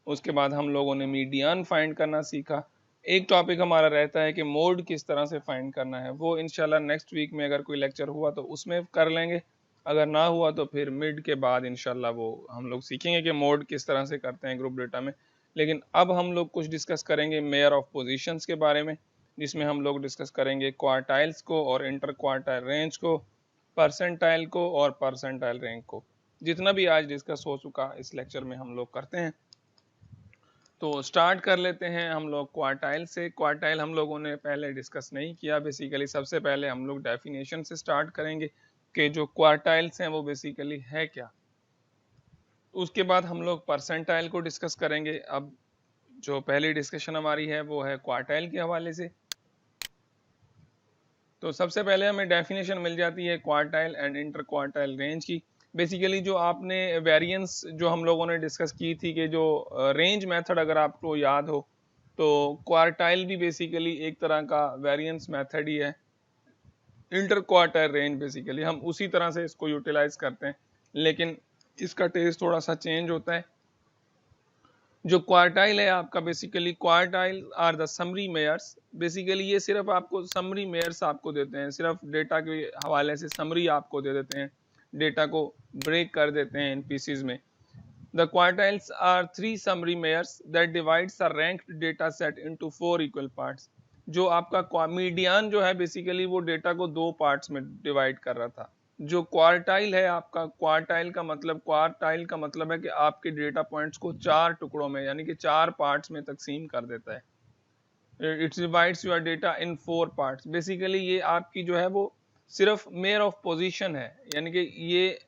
उसके बाद हम लोगों ने मीडियन फाइंड करना सीखा। एक टॉपिक हमारा रहता है कि मोड किस तरह से फाइंड करना है, वो इंशाल्लाह नेक्स्ट वीक में अगर कोई लेक्चर हुआ तो उसमें कर लेंगे, अगर ना हुआ तो फिर मिड के बाद इंशाल्लाह वो हम लोग सीखेंगे कि मोड किस तरह से करते हैं ग्रुप डेटा में। लेकिन अब हम लोग कुछ डिस्कस करेंगे मेयर ऑफ पोजीशंस के बारे में, जिसमें हम लोग डिस्कस करेंगे क्वार्टाइल्स को और इंटर क्वार्टाइल रेंज को, परसेंटाइल को और परसेंटाइल रैंक को। जितना भी आज डिस्कस हो चुका इस लेक्चर में हम लोग करते हैं। तो स्टार्ट कर लेते हैं हम लोग क्वार्टाइल से। क्वार्टाइल हम लोगों ने पहले डिस्कस नहीं किया। बेसिकली सबसे पहले हम लोग डेफिनेशन से स्टार्ट करेंगे कि जो क्वार्टाइल्स हैं वो बेसिकली है क्या। उसके बाद हम लोग परसेंटाइल को डिस्कस करेंगे। अब जो पहली डिस्कशन हमारी है वो है क्वार्टाइल के हवाले से। तो सबसे पहले हमें डेफिनेशन मिल जाती है quartile and inter quartile range की। बेसिकली जो आपने वेरिएंस जो हम लोगों ने डिस्कस की थी कि जो रेंज मेथड अगर आपको याद हो, तो क्वार्टाइल भी बेसिकली एक तरह का वेरिएंस मेथड ही है। इंटर क्वार्टाइल रेंज बेसिकली हम उसी तरह से इसको यूटिलाइज करते हैं, लेकिन इसका टेस्ट थोड़ा सा चेंज होता है। जो क्वार्टाइल है आपका, basically quartile are the summary measures. Basically ये सिर्फ आपको समरी मेयर्स आपको देते हैं, सिर्फ डेटा के हवाले से समरी आपको दे देते हैं, डेटा को ब्रेक कर देते हैं इन पीसीज में। The quartiles are three summary measures that divides a ranked data set into 4 equal parts. जो आपका मीडियन जो है बेसिकली वो डेटा को 2 पार्ट्स में डिवाइड कर रहा था। जो क्वार्टाइल है आपका, क्वार्टाइल का मतलब है कि आपके डेटा पॉइंट्स को 4 टुकड़ों में यानी कि 4 पार्ट्स में तकसीम कर देता है। It divides your data in 4 parts. Basically ये आपकी जो है वो सिर्फ मेयर ऑफ पोजीशन है, यानी कि ये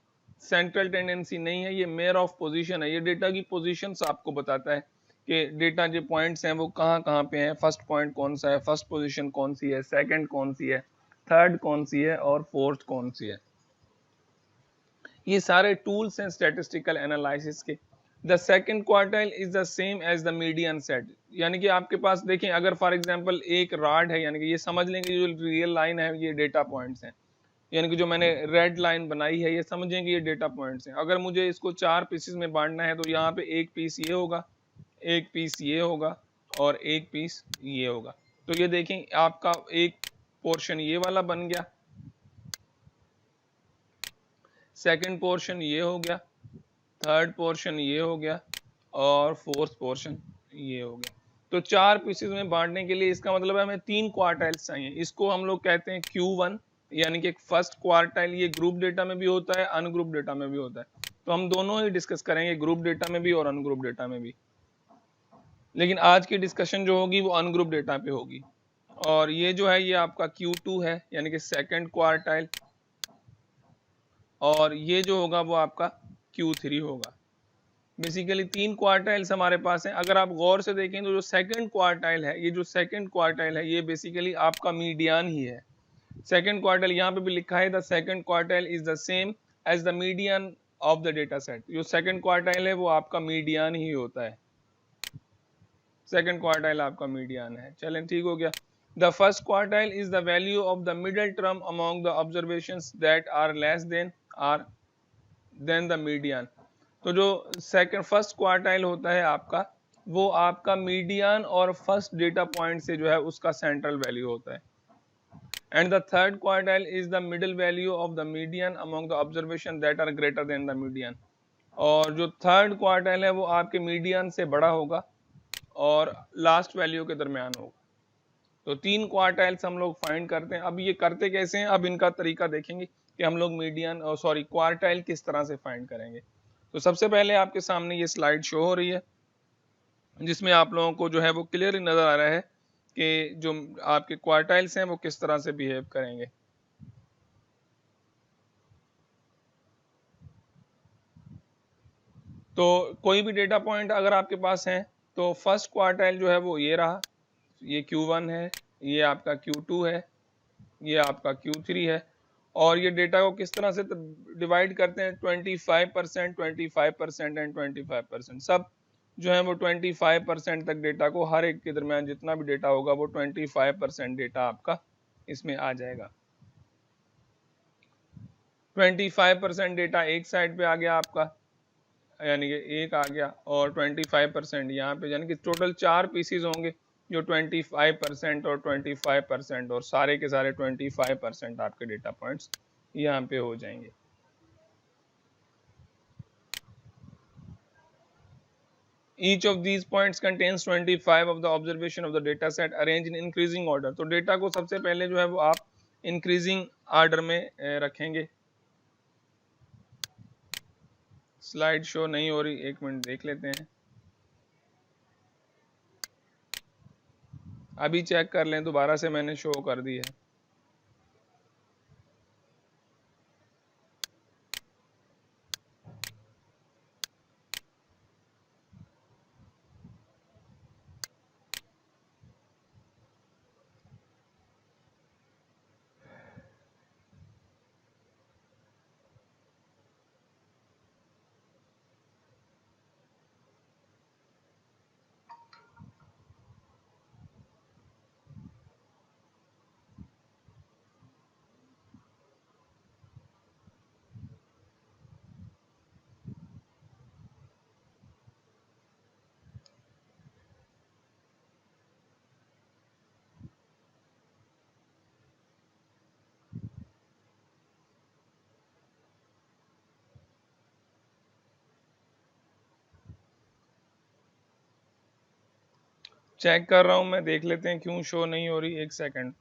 सेंट्रल टेंडेंसी नहीं है, ये मेयर ऑफ पोजीशन है। ये डेटा की पोजीशंस आपको बताता है कि डेटा जो पॉइंट्स हैं वो कहाँ कहाँ पे हैं, फर्स्ट पॉइंट कौन सा है, फर्स्ट पोजीशन कौन सी है, सेकंड कौन सी है, थर्ड कौन सी है और फोर्थ कौन सी है। ये सारे टूल्स हैं स्टैटिस्टिकल एनालिसिस के। The second quartile is the same as the median set. यानी कि आपके पास देखें, अगर फॉर एग्जांपल एक रॉड है, यानी कि ये समझ लेंगे जो रियल लाइन है ये डेटा पॉइंट्स हैं, यानी कि जो मैंने रेड लाइन बनाई है ये समझें कि ये डेटा पॉइंट्स हैं। अगर मुझे इसको 4 पीसेस में बांटना है तो यहाँ पे एक पीस ये होगा, एक पीस ये होगा और एक पीस ये होगा। तो ये देखें आपका एक पोर्शन ये वाला बन गया, सेकंड पोर्शन ये हो गया, थर्ड पोर्शन ये हो गया और फोर्थ पोर्शन ये हो गया। तो 4 पीसेस में बांटने के लिए इसका मतलब है हमें 3 क्वार्टाइल्स चाहिए। इसको हम लोग कहते हैं Q1, यानी कि फर्स्ट क्वार्टाइल। ये ग्रुप डेटा में भी होता है, अनग्रुप डेटा में भी होता है। तो हम दोनों ही डिस्कस करेंगे, ग्रुप डेटा में भी और अनग्रुप डेटा में भी। लेकिन आज की डिस्कशन जो होगी वो अनग्रुप डेटा पे होगी। और ये जो है ये आपका Q2 है, यानी कि सेकंड क्वार्टाइल, और ये जो होगा वो आपका Q3 होगा। बेसिकली 3 क्वार्टाइल्स हमारे पास हैं। अगर आप गौर से देखें तो जो सेकंड क्वार्टाइल है, ये जो सेकंड क्वार्टाइल है ये बेसिकली आपका मीडियन ही है। सेकंड क्वार्टाइल यहाँ पे भी लिखा है the second quartile is the same as the median of the data set. जो सेकंड क्वार्टाइल है वो आपका मीडियन ही होता है, सेकंड क्वार्टाइल आपका मीडियन है। चलें, ठीक हो गया। The first quartile is the value of the middle term among the observations that are less than the median. तो जो सेकंड फर्स्ट क्वार्टाइल होता है आपका, वो आपका मीडियन और फर्स्ट डेटा पॉइंट से जो है उसका सेंट्रल वैल्यू होता है। And the third quartile is the middle value of the median among the observation that are greater than the median. और जो थर्ड क्वार्टाइल है वो आपके मीडियन से बड़ा होगा और लास्ट वैल्यू के दरमियान होगा। तो 3 क्वार्टाइल्स हम लोग फाइंड करते हैं। अब ये करते कैसे हैं, अब इनका तरीका देखेंगे कि हम लोग मीडियन और क्वार्टाइल किस तरह से फाइंड करेंगे। तो सबसे पहले आपके सामने ये स्लाइड शो हो रही है, जिसमें आप लोगों को जो है वो क्लियरली नजर आ रहा है कि जो आपके क्वार्टाइल्स हैं वो किस तरह से बिहेव करेंगे। तो कोई भी डेटा पॉइंट अगर आपके पास है तो फर्स्ट क्वार्टाइल जो है वो ये रहा, ये Q1 है, ये आपका Q2 है, ये आपका Q3 है। और ये डेटा को किस तरह से डिवाइड करते हैं, 25%, 25% एंड 25%। सब जो है वो 25% तक डेटा को, हर एक के दरमियान जितना भी डेटा होगा वो 25% डेटा आपका इसमें आ जाएगा। 25% डेटा एक साइड पे आ गया आपका, यानी कि एक आ गया, और 25% यहाँ पे, यानी कि टोटल 4 पीसीज होंगे जो 25% और 25% और सारे के सारे 25% आपके डेटा पॉइंट्स यहाँ पे हो जाएंगे। Each of these points contains 25 of the observation of the data set arranged in increasing order। तो डेटा को सबसे पहले जो है वो आप इंक्रीजिंग आर्डर में रखेंगे। स्लाइड शो नहीं हो रही, एक मिनट देख लेते हैं, अभी चेक कर लें, दोबारा से मैंने शो कर दी है। चेक कर रहा हूं मैं, देख लेते हैं क्यों शो नहीं हो रही, एक सेकंड।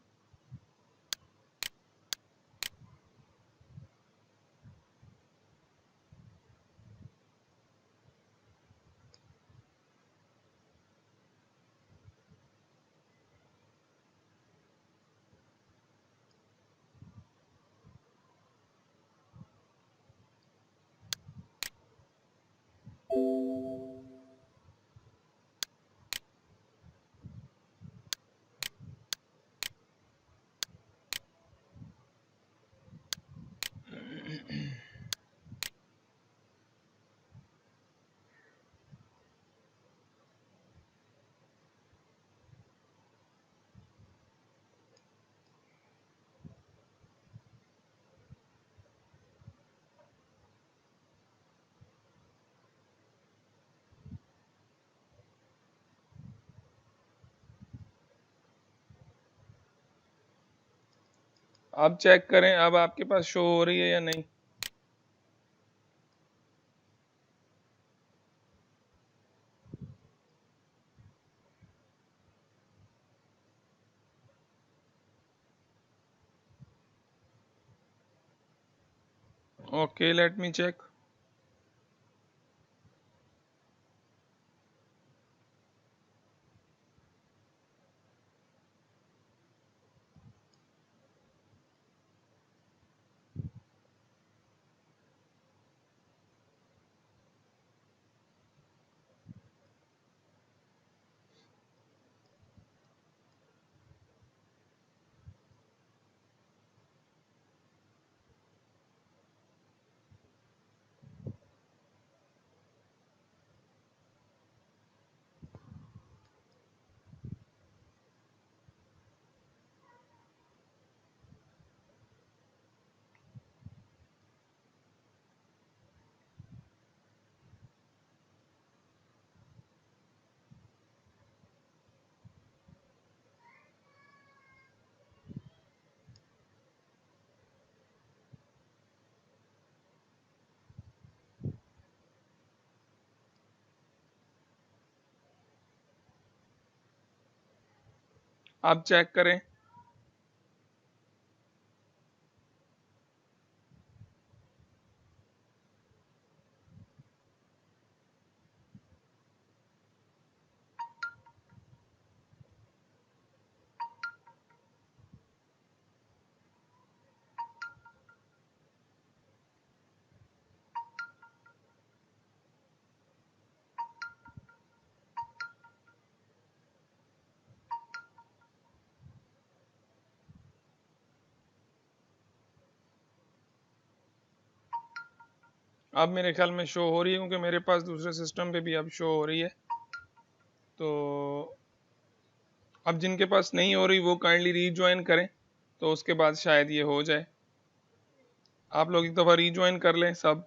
अब चेक करें, अब आपके पास शो हो रही है या नहीं। Okay, let me check. अब चेक करें। अब मेरे ख्याल में शो हो रही है, क्योंकि मेरे पास दूसरे सिस्टम पे भी अब शो हो रही है। तो अब जिनके पास नहीं हो रही वो काइंडली रीज्वाइन करें। तो उसके बाद शायद ये हो जाए। आप लोग एक दफ़ा रीज्वाइन कर लें, सब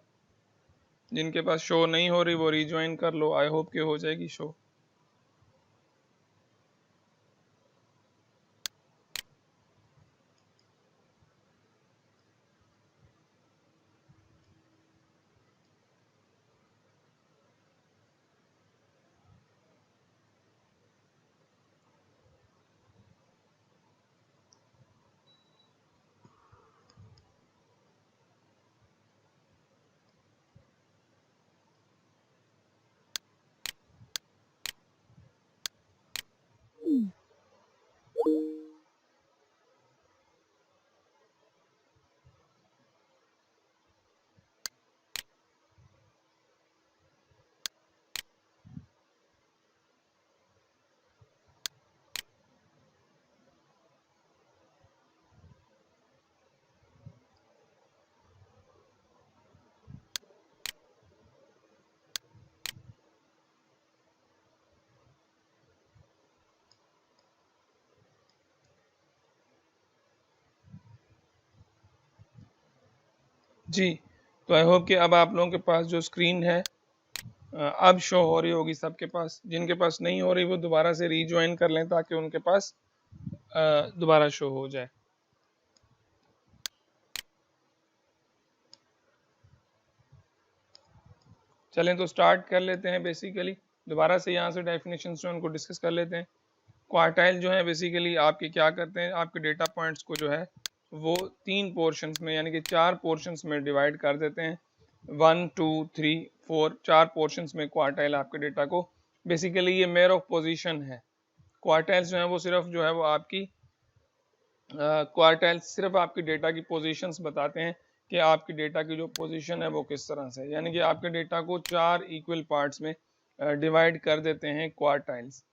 जिनके पास शो नहीं हो रही वो रीज्वाइन कर लो, आई होप कि हो जाएगी शो। जी, तो आई होप कि अब आप लोगों के पास जो स्क्रीन है अब शो हो रही होगी सबके पास। जिनके पास नहीं हो रही वो दोबारा से रीज्वाइन कर लें ताकि उनके पास दोबारा शो हो जाए। चलें तो स्टार्ट कर लेते हैं। बेसिकली दोबारा से यहाँ से डेफिनेशन जो उनको डिस्कस कर लेते हैं। क्वार्टाइल जो है बेसिकली आपके क्या करते हैं, आपके डेटा पॉइंट्स को जो है वो 3 पोर्शंस में यानी कि 4 पोर्शंस में डिवाइड कर देते हैं। 1 2 3 4 4 पोर्शंस में क्वार्टाइल आपके डेटा को, बेसिकली ये मेयर ऑफ पोजीशन है। क्वार्टाइल्स जो है वो सिर्फ जो है वो आपकी क्वार्टाइल्स सिर्फ आपकी डेटा की पोजीशंस बताते हैं कि आपकी डेटा की जो पोजीशन है वो किस तरह से, यानी कि आपके डेटा को 4 इक्वल पार्ट्स में डिवाइड कर देते हैं क्वार्टाइल्स।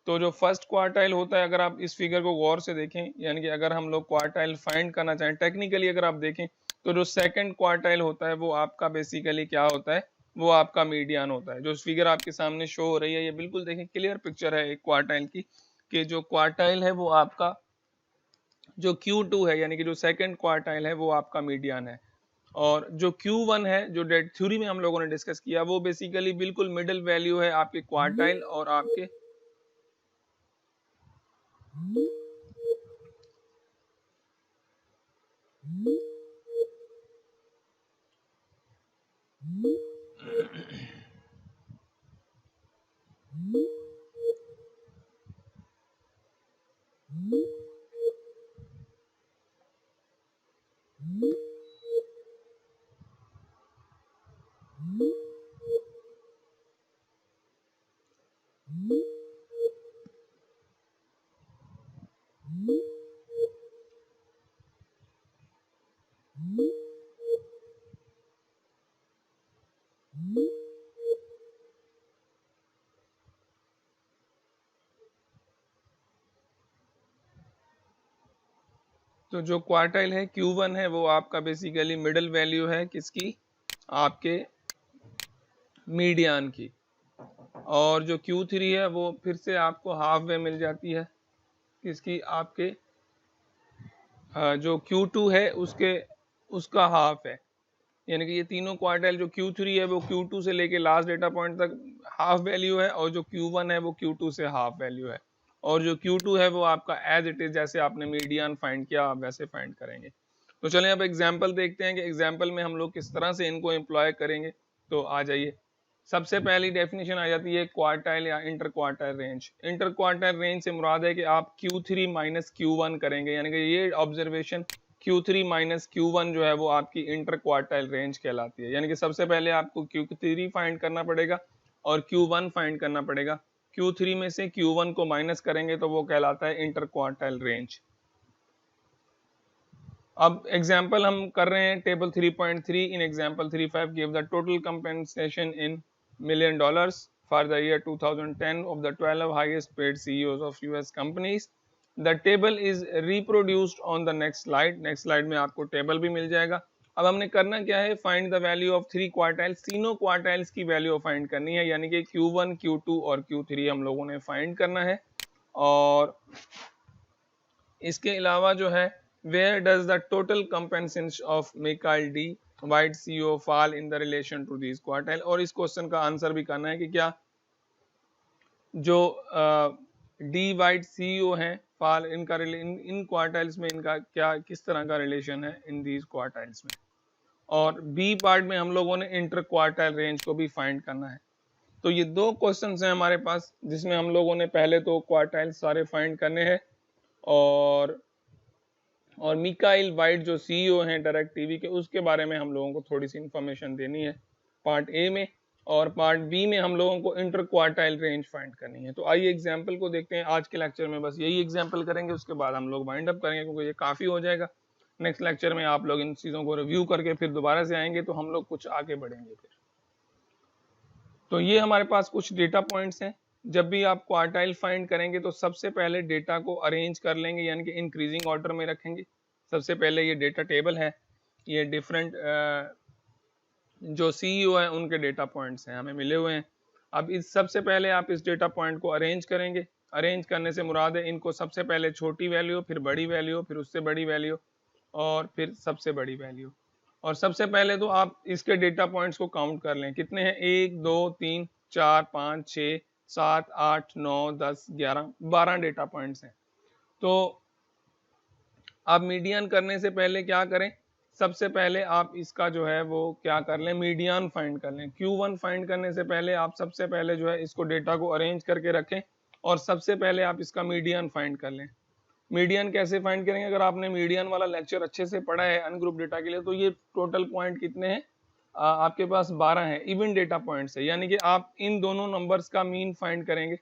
तो जो फर्स्ट क्वार्टाइल होता है, अगर आप इस फिगर को गौर से देखें, यानी कि अगर हम लोग क्वार्टाइल फाइंड करना चाहें टेक्निकली अगर आप देखें तो जो सेकंड क्वार्टाइल होता है वो आपका बेसिकली क्या होता है, वो आपका मीडियन होता है। जो फिगर आपके सामने शो हो रही है ये बिल्कुल देखें क्लियर पिक्चर है एक क्वार्टाइल की, कि जो क्वार्टाइल है वो आपका जो Q2 है यानी कि जो सेकंड क्वार्टाइल है वो आपका मीडियन है। और जो Q1 है जो डेट थ्योरी में हम लोगों ने डिस्कस किया वो बेसिकली बिल्कुल मिडिल वैल्यू है आपके क्वार्टाइल और आपके तो जो क्वार्टाइल है Q1 है वो आपका बेसिकली मिडिल वैल्यू है किसकी, आपके मीडियन की। और जो Q3 है वो फिर से आपको हाफ वे मिल जाती है किसकी, आपके जो Q2 है उसका हाफ है। यानी कि ये तीनों क्वार्टाइल जो Q3 है वो Q2 से लेके लास्ट डेटा पॉइंट तक हाफ वैल्यू है, और जो Q1 है वो Q2 से हाफ वैल्यू है, और जो Q2 है वो आपका एज इट इज जैसे आपने मीडियन फाइंड किया आप वैसे फाइंड करेंगे। तो चलें अब एग्जाम्पल देखते हैं कि एग्जाम्पल में हम लोग किस तरह से इनको एम्प्लॉय करेंगे। तो आ जाइए, सबसे पहली डेफिनेशन आ जाती है क्वार्टाइल या inter quartile range. Inter quartile range से मुराद है कि आप Q3 माइनस Q1 करेंगे, यानी कि ये ऑब्जर्वेशन Q3 माइनस Q1 जो है वो आपकी इंटर क्वार्टाइल रेंज कहलाती है। यानी कि सबसे पहले आपको Q3 फाइंड करना पड़ेगा और Q1 फाइंड करना पड़ेगा। Q3 में से Q1 को माइनस करेंगे तो वो कहलाता है इंटर क्वार्टाइल रेंज। अब एग्जाम्पल हम कर रहे हैं table 3.3। In example 3.5 give the total compensation in $1,000,000 for the year 2010 of the 12 highest paid CEOs of US companies. The table is reproduced on the next slide. next slide में आपको table भी मिल जाएगा। अब हमने करना क्या है, find the value of 3 quartiles. तीनों क्वार्टाइल्स की वैल्यू फाइंड करनी है, यानी कि Q1 Q2 और Q3 हम लोगों ने फाइंड करना है। और इसके अलावा जो है where does the total compensation of Michael D White CEO fall in the relation to these quartile। और इस क्वेश्चन का आंसर भी करना है कि क्या जो डी वाइट सीईओ हैं फाल इनका इन क्वार्टाइल्स में इनका क्या किस तरह का रिलेशन है इन दीज क्वार्टाइल्स में। और बी पार्ट में हम लोगों ने इंटर क्वार्टाइल रेंज को भी फाइंड करना है। तो ये दो क्वेश्चंस हैं हमारे पास जिसमें हम लोगों ने पहले तो क्वार्टाइल सारे फाइंड करने हैं और मिकाइल वाइट जो सीईओ हैं डायरेक्ट टीवी के उसके बारे में हम लोगों को थोड़ी सी इंफॉर्मेशन देनी है पार्ट ए में। और पार्ट बी में हम लोगों को इंटर क्वार्टाइल रेंज फाइंड करनी है। तो आइए एग्जाम्पल को देखते हैं। आज के लेक्चर में बस यही एग्जाम्पल करेंगे, उसके बाद हम लोग वाइंड अप करेंगे क्योंकि ये काफ़ी हो जाएगा। नेक्स्ट लेक्चर में आप लोग इन चीज़ों को रिव्यू करके फिर दोबारा से आएंगे तो हम लोग कुछ आगे बढ़ेंगे फिर। तो ये हमारे पास कुछ डेटा पॉइंट्स हैं। जब भी आप क्वार्टाइल फाइंड करेंगे तो सबसे पहले डेटा को अरेंज कर लेंगे यानी कि इंक्रीजिंग ऑर्डर में रखेंगे। सबसे पहले ये डेटा टेबल है, ये डिफरेंट जो सीईओ है उनके डेटा पॉइंट्स हैं हमें मिले हुए हैं। अब इस सबसे पहले आप इस डेटा पॉइंट को अरेंज करेंगे। अरेंज करने से मुराद है इनको सबसे पहले छोटी वैल्यू, फिर बड़ी वैल्यू, फिर उससे बड़ी वैल्यू और फिर सबसे बड़ी वैल्यू। और सबसे पहले तो आप इसके डेटा पॉइंट्स को काउंट कर लें कितने हैं, 1 2 3 4 5 6 7 8 9 10 11 12 डेटा पॉइंट्स हैं। तो आप मीडियन करने से पहले क्या करें, सबसे पहले आप इसका जो है वो क्या कर लें, मीडियन फाइंड कर लें। Q1 फाइंड करने से पहले आप सबसे पहले जो है इसको डेटा को अरेंज करके रखें और सबसे पहले आप इसका मीडियन फाइंड कर लें। मीडियन कैसे फाइंड करेंगे, अगर आपने मीडियन वाला लेक्चर अच्छे से पढ़ा है अनग्रुप डेटा के लिए तो ये टोटल पॉइंट कितने हैं आपके पास 12 हैं इवन डेटा पॉइंट्स है। यानी कि आप इन दोनों नंबर्स का मीन फाइंड करेंगे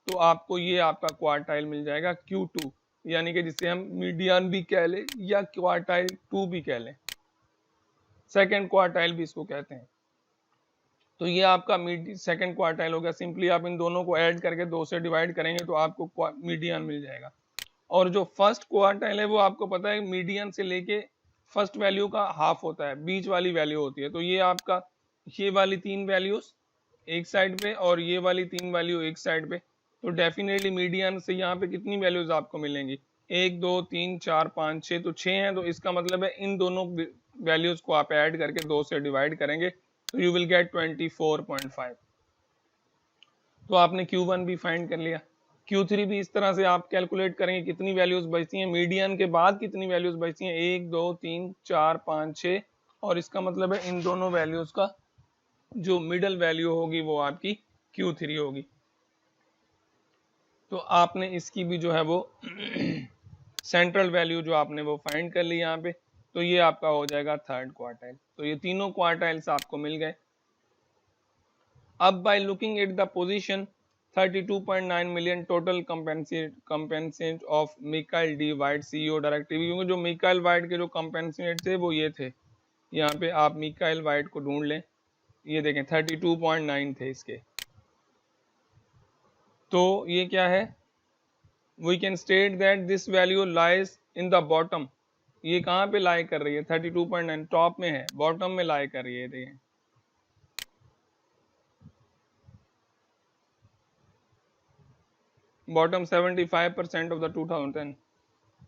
तो आपको ये आपका क्वार्टाइल मिल जाएगा Q2, यानी कि जिसे हम मीडियन भी कह लें या क्वार्टाइल 2 भी कह लें, सेकेंड क्वार्टाइल भी इसको कहते हैं। तो ये आपका सेकेंड क्वार्टाइल हो गया। सिंपली आप इन दोनों को ऐड करके 2 से डिवाइड करेंगे तो आपको मीडियन मिल जाएगा। और जो फर्स्ट क्वार्टाइल है वो आपको पता है मीडियन से लेके फर्स्ट वैल्यू का हाफ होता है, बीच वाली वैल्यू होती है। तो ये आपका ये वाली 3 वैल्यूज एक साइड पे और ये वाली 3 वैल्यू एक साइड पे, तो डेफिनेटली मीडियन से यहाँ पे कितनी वैल्यूज आपको मिलेंगी, 1 2 3 4 5 6, तो 6 हैं। तो इसका मतलब है इन दोनों वैल्यूज को आप ऐड करके 2 से डिवाइड करेंगे तो यू विल गेट 24.5। तो आपने Q1 भी फाइंड कर लिया। Q3 भी इस तरह से आप कैलकुलेट करेंगे कितनी वैल्यूज बचती हैं, मीडियन के बाद कितनी वैल्यूज बचती हैं, 1 2 3 4 5 6, और इसका मतलब है इन दोनों वैल्यूज का जो मिडल वैल्यू होगी वो आपकी Q3 होगी। तो आपने इसकी भी जो है वो सेंट्रल वैल्यू जो आपने वो फाइंड कर ली यहाँ पे, तो ये आपका हो जाएगा थर्ड क्वार्टाइल। तो ये तीनों क्वार्टाइल्स आपको मिल गए। अब by looking at the position 32.9 million total compensate of Mikail D white CEO direct TV, क्योंकि जो मिकाइल वाइट के जो कंपेंसेट थे वो ये थे, यहाँ पे आप मिकाइल वाइट को ढूंढ लें, ये देखें 32.9 थे इसके। तो ये क्या है, we can state that this value lies in the bottom. ये कहाँ पे लाई कर रही है, 32.9 टॉप में है, बॉटम में लाई कर रही है। देखें bottom 75% of the 2010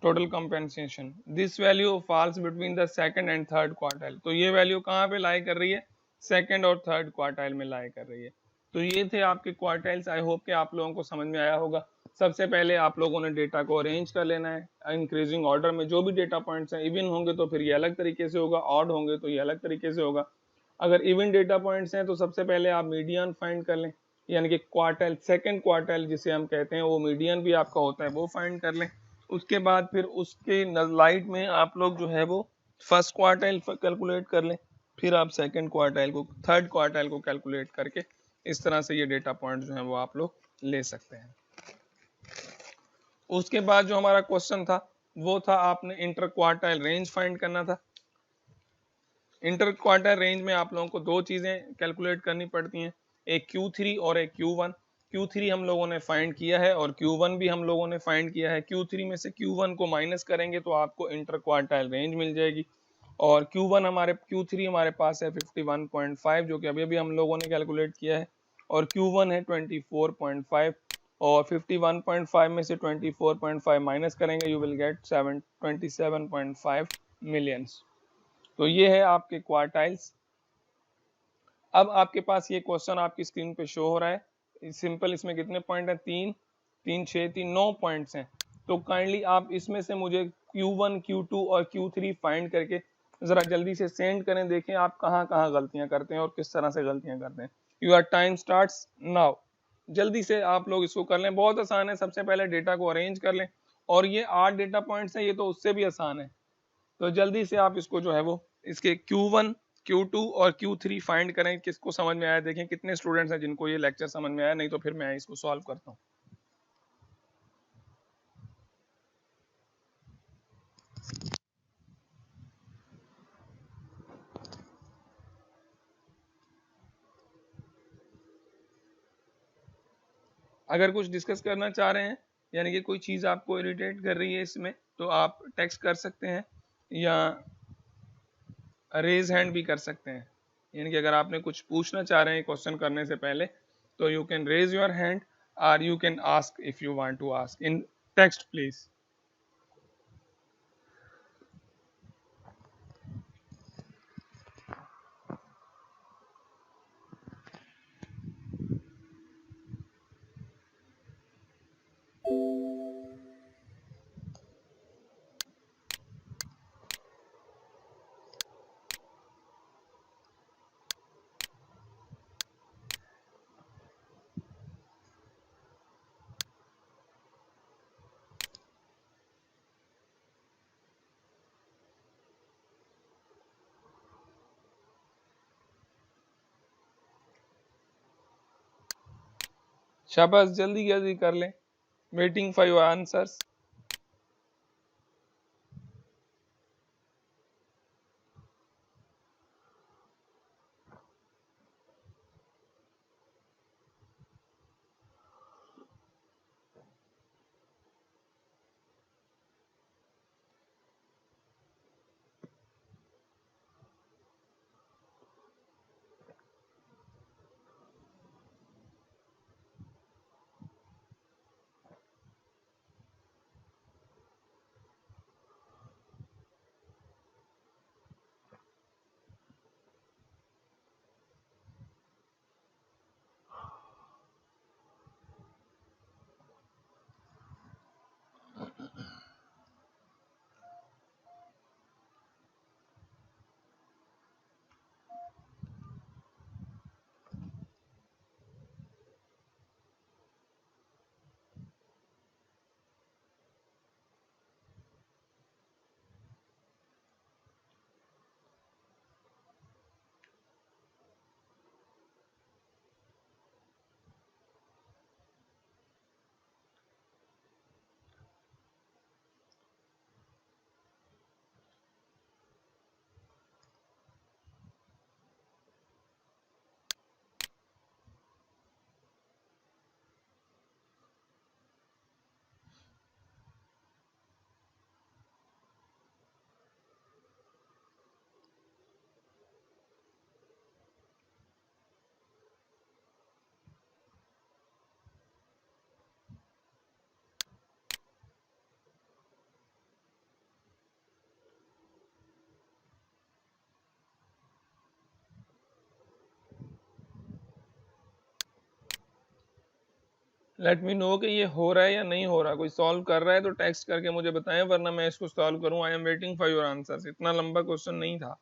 total compensation. This value falls between the second and third quartile. तो ये वैल्यू कहाँ पे लाई कर रही है, सेकंड और थर्ड क्वार्टाइल में लाई कर रही है। तो ये थे आपके क्वार्टाइल्स। आई होप कि आप लोगों को समझ में आया होगा। सबसे पहले आप लोगों ने डेटा को अरेंज कर लेना है इंक्रीजिंग ऑर्डर में। जो भी डेटा पॉइंट्स हैं, इवन होंगे तो फिर ये अलग तरीके से होगा, ऑड होंगे तो ये अलग तरीके से होगा। अगर इवन डेटा पॉइंट्स हैं तो सबसे पहले आप मीडियन फाइंड कर लें, यानी कि क्वार्टाइल सेकंड क्वार्टाइल जिसे हम कहते हैं वो मीडियन भी आपका होता है, वो फाइंड कर लें। उसके बाद फिर उसके लाइट में आप लोग जो है वो फर्स्ट क्वार्टाइल कैलकुलेट कर लें, फिर आप सेकंड क्वार्टाइल को, थर्ड क्वार्टाइल को कैलकुलेट करके इस तरह से ये डेटा पॉइंट जो है वो आप लोग ले सकते हैं। उसके बाद जो हमारा क्वेश्चन था वो था आपने इंटर क्वार्टाइल रेंज फाइंड करना था। इंटर क्वार्टाइल रेंज में आप लोगों को दो चीजें कैलकुलेट करनी पड़ती हैं, एक Q3 और एक Q1। Q3 हम लोगों ने फाइंड किया है और Q1 भी हम लोगों ने फाइंड किया है। Q3 में से Q1 को माइनस करेंगे तो आपको इंटर क्वार्टाइल रेंज मिल जाएगी। और Q3 हमारे पास है 51.5 जो कि अभी अभी हम लोगों ने कैलकुलेट किया है, और Q1 है 24.5। और 51.5 में से 24.5 माइनस करेंगे, यू विल गेट 27.5 मिलियंस। तो ये है आपके क्वार्टाइल्स। अब आपके पास ये क्वेश्चन आपकी स्क्रीन पे शो हो रहा है। सिंपल, इसमें कितने पॉइंट हैं? 3 3 6 3 9 पॉइंट्स हैं। तो काइंडली आप इसमें से मुझे Q1 Q2 और Q3 फाइंड करके जरा जल्दी से सेंड करें, देखें आप कहाँ कहाँ गलतियां करते हैं और किस तरह से गलतियां करते हैं। Your time starts now. जल्दी से आप लोग इसको कर लें, बहुत आसान है। सबसे पहले डेटा को अरेंज कर लें, और ये 8 डेटा पॉइंट्स हैं, ये तो उससे भी आसान है। तो जल्दी से आप इसको जो है वो इसके Q1 Q2 और Q3 फाइंड करें। किसको समझ में आया देखें, कितने स्टूडेंट्स हैं जिनको ये लेक्चर समझ में आया, नहीं तो फिर मैं इसको सॉल्व करता हूँ। अगर कुछ डिस्कस करना चाह रहे हैं, यानी कि कोई चीज़ आपको इरिटेट कर रही है इसमें, तो आप टेक्स्ट कर सकते हैं या रेज हैंड भी कर सकते हैं। यानी कि अगर आपने कुछ पूछना चाह रहे हैं क्वेश्चन करने से पहले, तो you can raise your hand और you can ask if you want to ask in text please. शाबाश, जल्दी जल्दी कर लें। Waiting for your answers. Let me know कि ये हो रहा है या नहीं हो रहा। कोई सॉल्व कर रहा है तो टेक्स्ट करके मुझे बताएं, वरना मैं इसको सॉल्व करूं। I am waiting for your answers. इतना लंबा क्वेश्चन नहीं था।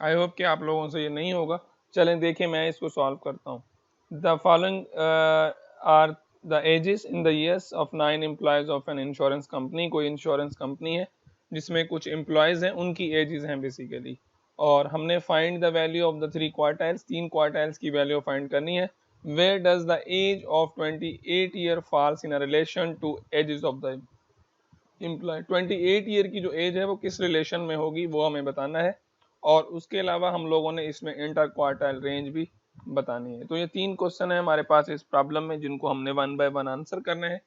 आई होप कि आप लोगों से ये नहीं होगा। चलें देखिए, मैं इसको सॉल्व करता हूँ। The following are the ages in the years of 9 employees of an insurance company. कोई इंश्योरेंस कंपनी है जिसमें कुछ एम्प्लॉयज हैं, उनकी एजेस हैं बेसिकली। और हमने find the value of the 3 quartiles, 3 quartiles की वैल्यू फाइंड करनी है। Where does the age of 28 year falls in relation to ages of the employee. 28 year की जो एज है वो किस रिलेशन में होगी, वो हमें बताना है। और उसके अलावा हम लोगों ने इसमें इंटर क्वार्टाइल रेंज भी बतानी है। तो ये 3 क्वेश्चन है हमारे पास इस प्रॉब्लम में, जिनको हमने 1 बाय 1 आंसर करना है।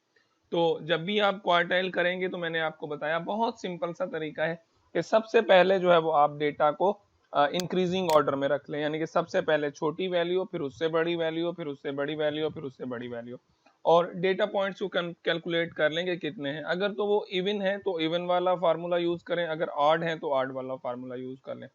तो जब भी आप क्वार्टाइल करेंगे तो मैंने आपको बताया बहुत सिंपल सा तरीका है कि सबसे पहले जो है वो आप डेटा को इंक्रीजिंग ऑर्डर में रख लें, यानी कि सबसे पहले छोटी वैल्यू, फिर उससे बड़ी वैल्यू, फिर उससे बड़ी वैल्यू, फिर उससे बड़ी वैल्यू, और डेटा पॉइंट्स को कैलकुलेट कर लेंगे कितने हैं। अगर तो वो इवन है तो इवन वाला फार्मूला यूज करें, अगर ऑड है तो ऑड वाला फार्मूला यूज कर लें।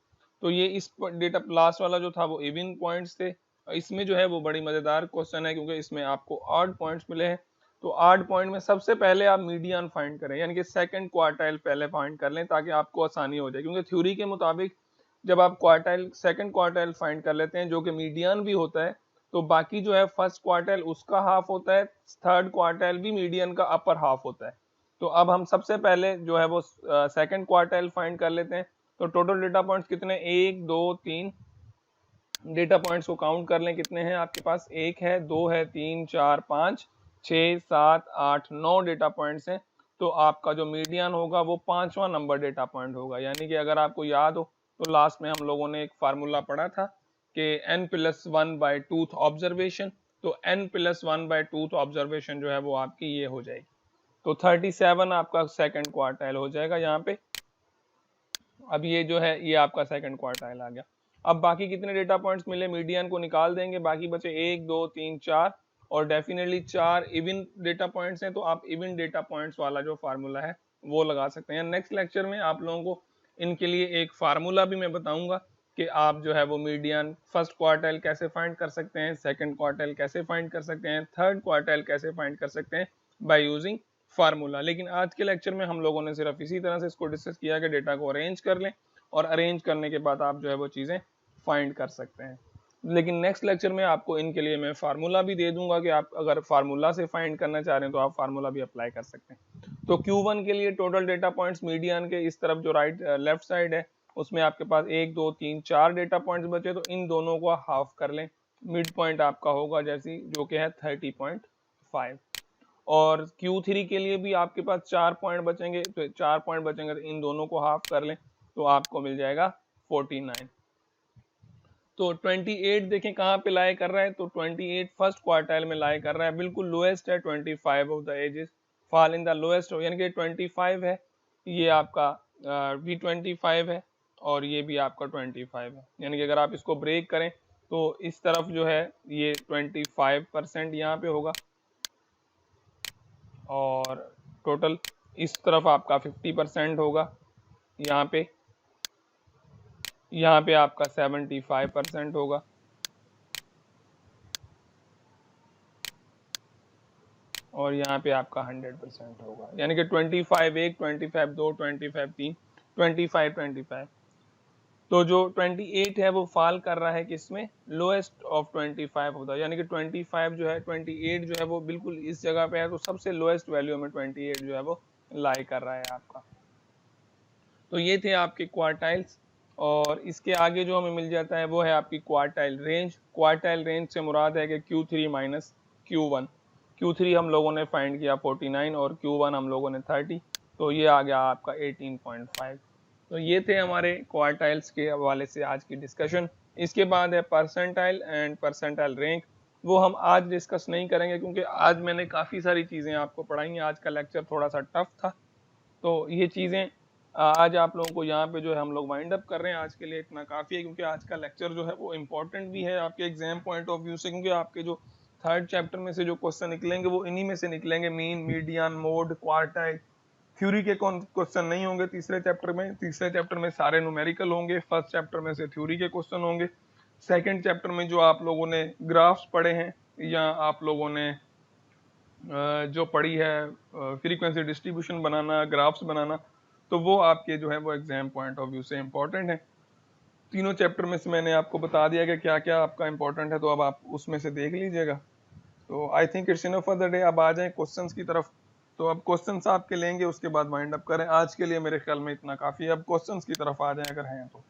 तो ये इस डेटा लास्ट वाला जो था वो इवन पॉइंट्स थे। इसमें जो है वो बड़ी मजेदार क्वेश्चन है क्योंकि इसमें आपको ऑड पॉइंट्स मिले हैं। तो ऑड पॉइंट में सबसे पहले आप मीडियन फाइंड करें, यानी कि सेकंड क्वार्टाइल पहले फाइंड कर लें ताकि आपको आसानी हो जाए, क्योंकि थ्योरी के मुताबिक जब आप क्वार्टाइल सेकंड क्वार्टाइल फाइंड कर लेते हैं जो कि मीडियन भी होता है, तो बाकी जो है फर्स्ट क्वार्टाइल उसका हाफ होता है, थर्ड क्वार्टाइल भी मीडियन का अपर हाफ होता है। तो अब हम सबसे पहले जो है वो सेकंड क्वार्टाइल फाइंड कर लेते हैं। तो टोटल डेटा पॉइंट्स कितने, 1 2 3 डेटा पॉइंट्स को काउंट कर लें कितने हैं आपके पास, 1 है, 2 है, 3 4 5 6 7 8 9 डेटा पॉइंट्स हैं। तो आपका जो मीडियन होगा वो 5वां नंबर डेटा पॉइंट होगा। यानी कि अगर आपको याद हो तो लास्ट में हम लोगों ने एक फार्मूला पढ़ा था कि n+1/2 ऑब्जर्वेशन, तो n+1/2 ऑब्जर्वेशन जो है वो आपकी ये हो जाएगी। तो 37 आपका सेकंड क्वार्टाइल हो जाएगा यहाँ पे। अब ये जो है ये आपका सेकंड क्वार्टाइल आ गया। अब बाकी कितने डेटा पॉइंट्स मिले, मीडियन को निकाल देंगे, बाकी बचे 1 2 3 4, और डेफिनेटली 4 इवन डेटा पॉइंट्स हैं, तो आप इवन डेटा पॉइंट्स वाला जो फार्मूला है वो लगा सकते हैं। नेक्स्ट लेक्चर में आप लोगों को इनके लिए एक फार्मूला भी मैं बताऊंगा कि आप जो है वो मीडियन फर्स्ट क्वार्टाइल कैसे फाइंड कर सकते हैं, सेकंड क्वार्टाइल कैसे फाइंड कर सकते हैं, थर्ड क्वार्टाइल कैसे फाइंड कर सकते हैं बाय यूजिंग फार्मूला। लेकिन आज के लेक्चर में हम लोगों ने सिर्फ इसी तरह से इसको डिस्कस किया कि डेटा को अरेंज कर लें, और अरेंज करने के बाद आप जो है वो चीज़ें फाइंड कर सकते हैं। लेकिन नेक्स्ट लेक्चर में आपको इनके लिए मैं फार्मूला भी दे दूंगा कि आप अगर फार्मूला से फाइंड करना चाह रहे हैं तो आप फार्मूला भी अप्लाई कर सकते हैं। तो Q1 के लिए टोटल डेटा पॉइंट्स मीडियन के इस तरफ जो लेफ्ट साइड है उसमें आपके पास 1 2 3 4 डेटा पॉइंट्स बचे, तो इन दोनों को हाफ कर लें, मिड पॉइंट आपका होगा जैसी जो कि है 30.5। और Q3 के लिए भी आपके पास 4 पॉइंट बचेंगे, तो 4 पॉइंट बचेंगे तो इन दोनों को हाफ कर लें तो आपको मिल जाएगा 49। तो 28 देखें कहाँ पे लाई कर रहा है, तो 28 फर्स्ट क्वार्टाइल में लाई कर रहा है, बिल्कुल लोएस्ट है। 25 of the ages fall in the lowest, यानी कि 25 है, ये आपका भी 25 है, और ये भी आपका 25 है। यानी कि अगर आप इसको ब्रेक करें तो इस तरफ जो है ये 25% यहाँ पे होगा, और टोटल इस तरफ आपका 50% होगा, यहाँ पे आपका 75% होगा, और यहाँ पे आपका 100% होगा। यानी कि 25 1, 25 2, 25 3, 25 25। तो जो 28 है वो फॉल कर रहा है किसमें, लोएस्ट ऑफ 25 होता है। यानी कि 25 जो है 28 जो है वो बिल्कुल इस जगह पे है, तो सबसे लोएस्ट वैल्यू में 28 जो है वो लाई कर रहा है आपका। तो ये थे आपके क्वार्टाइल्स, और इसके आगे जो हमें मिल जाता है वो है आपकी क्वार्टाइल रेंज। क्वार्टाइल रेंज से मुराद है कि Q3 माइनस Q1। Q3 हम लोगों ने फाइंड किया 49 और Q1 हम लोगों ने 30, तो ये आ गया आपका 18.5। तो ये थे हमारे क्वार्टाइल्स के हवाले से आज की डिस्कशन। इसके बाद है परसेंटाइल एंड परसेंटाइल रैंक, वो हम आज डिस्कस नहीं करेंगे क्योंकि आज मैंने काफ़ी सारी चीज़ें आपको पढ़ाई हैं। आज का लेक्चर थोड़ा सा टफ था, तो ये चीज़ें आज आप लोगों को यहाँ पे जो है हम लोग वाइंड अप कर रहे हैं। आज के लिए इतना काफ़ी है, क्योंकि आज का लेक्चर जो है वो इम्पोर्टेंट भी है आपके एग्जाम पॉइंट ऑफ व्यू से, क्योंकि आपके जो थर्ड चैप्टर में से जो क्वेश्चन निकलेंगे वो इन्हीं में से निकलेंगे, mean, median, mode, quartile. Theory के क्वेश्चन नहीं होंगे तीसरे चैप्टर में। तीसरे चैप्टर में सारे न्यूमेरिकल होंगे, फर्स्ट चैप्टर में से थ्योरी के क्वेश्चन होंगे। सेकेंड चैप्टर में जो आप लोगों ने ग्राफ्स पढ़े हैं या आप लोगों ने जो पढ़ी है फ्रीक्वेंसी डिस्ट्रीब्यूशन बनाना, ग्राफ्स बनाना, तो वो आपके जो है वो एग्जाम पॉइंट ऑफ व्यू से इम्पोर्टेंट है। तीनों चैप्टर में से मैंने आपको बता दिया कि क्या क्या आपका इम्पोर्टेंट है, तो अब आप उसमें से देख लीजिएगा। तो I think it's enough for the day. अब आ जाएं क्वेश्चंस की तरफ। तो अब क्वेश्चंस आपके लेंगे, उसके बाद वाइंड अप करें। आज के लिए मेरे ख्याल में इतना काफ़ी है। अब क्वेश्चंस की तरफ आ जाएं अगर हैं तो।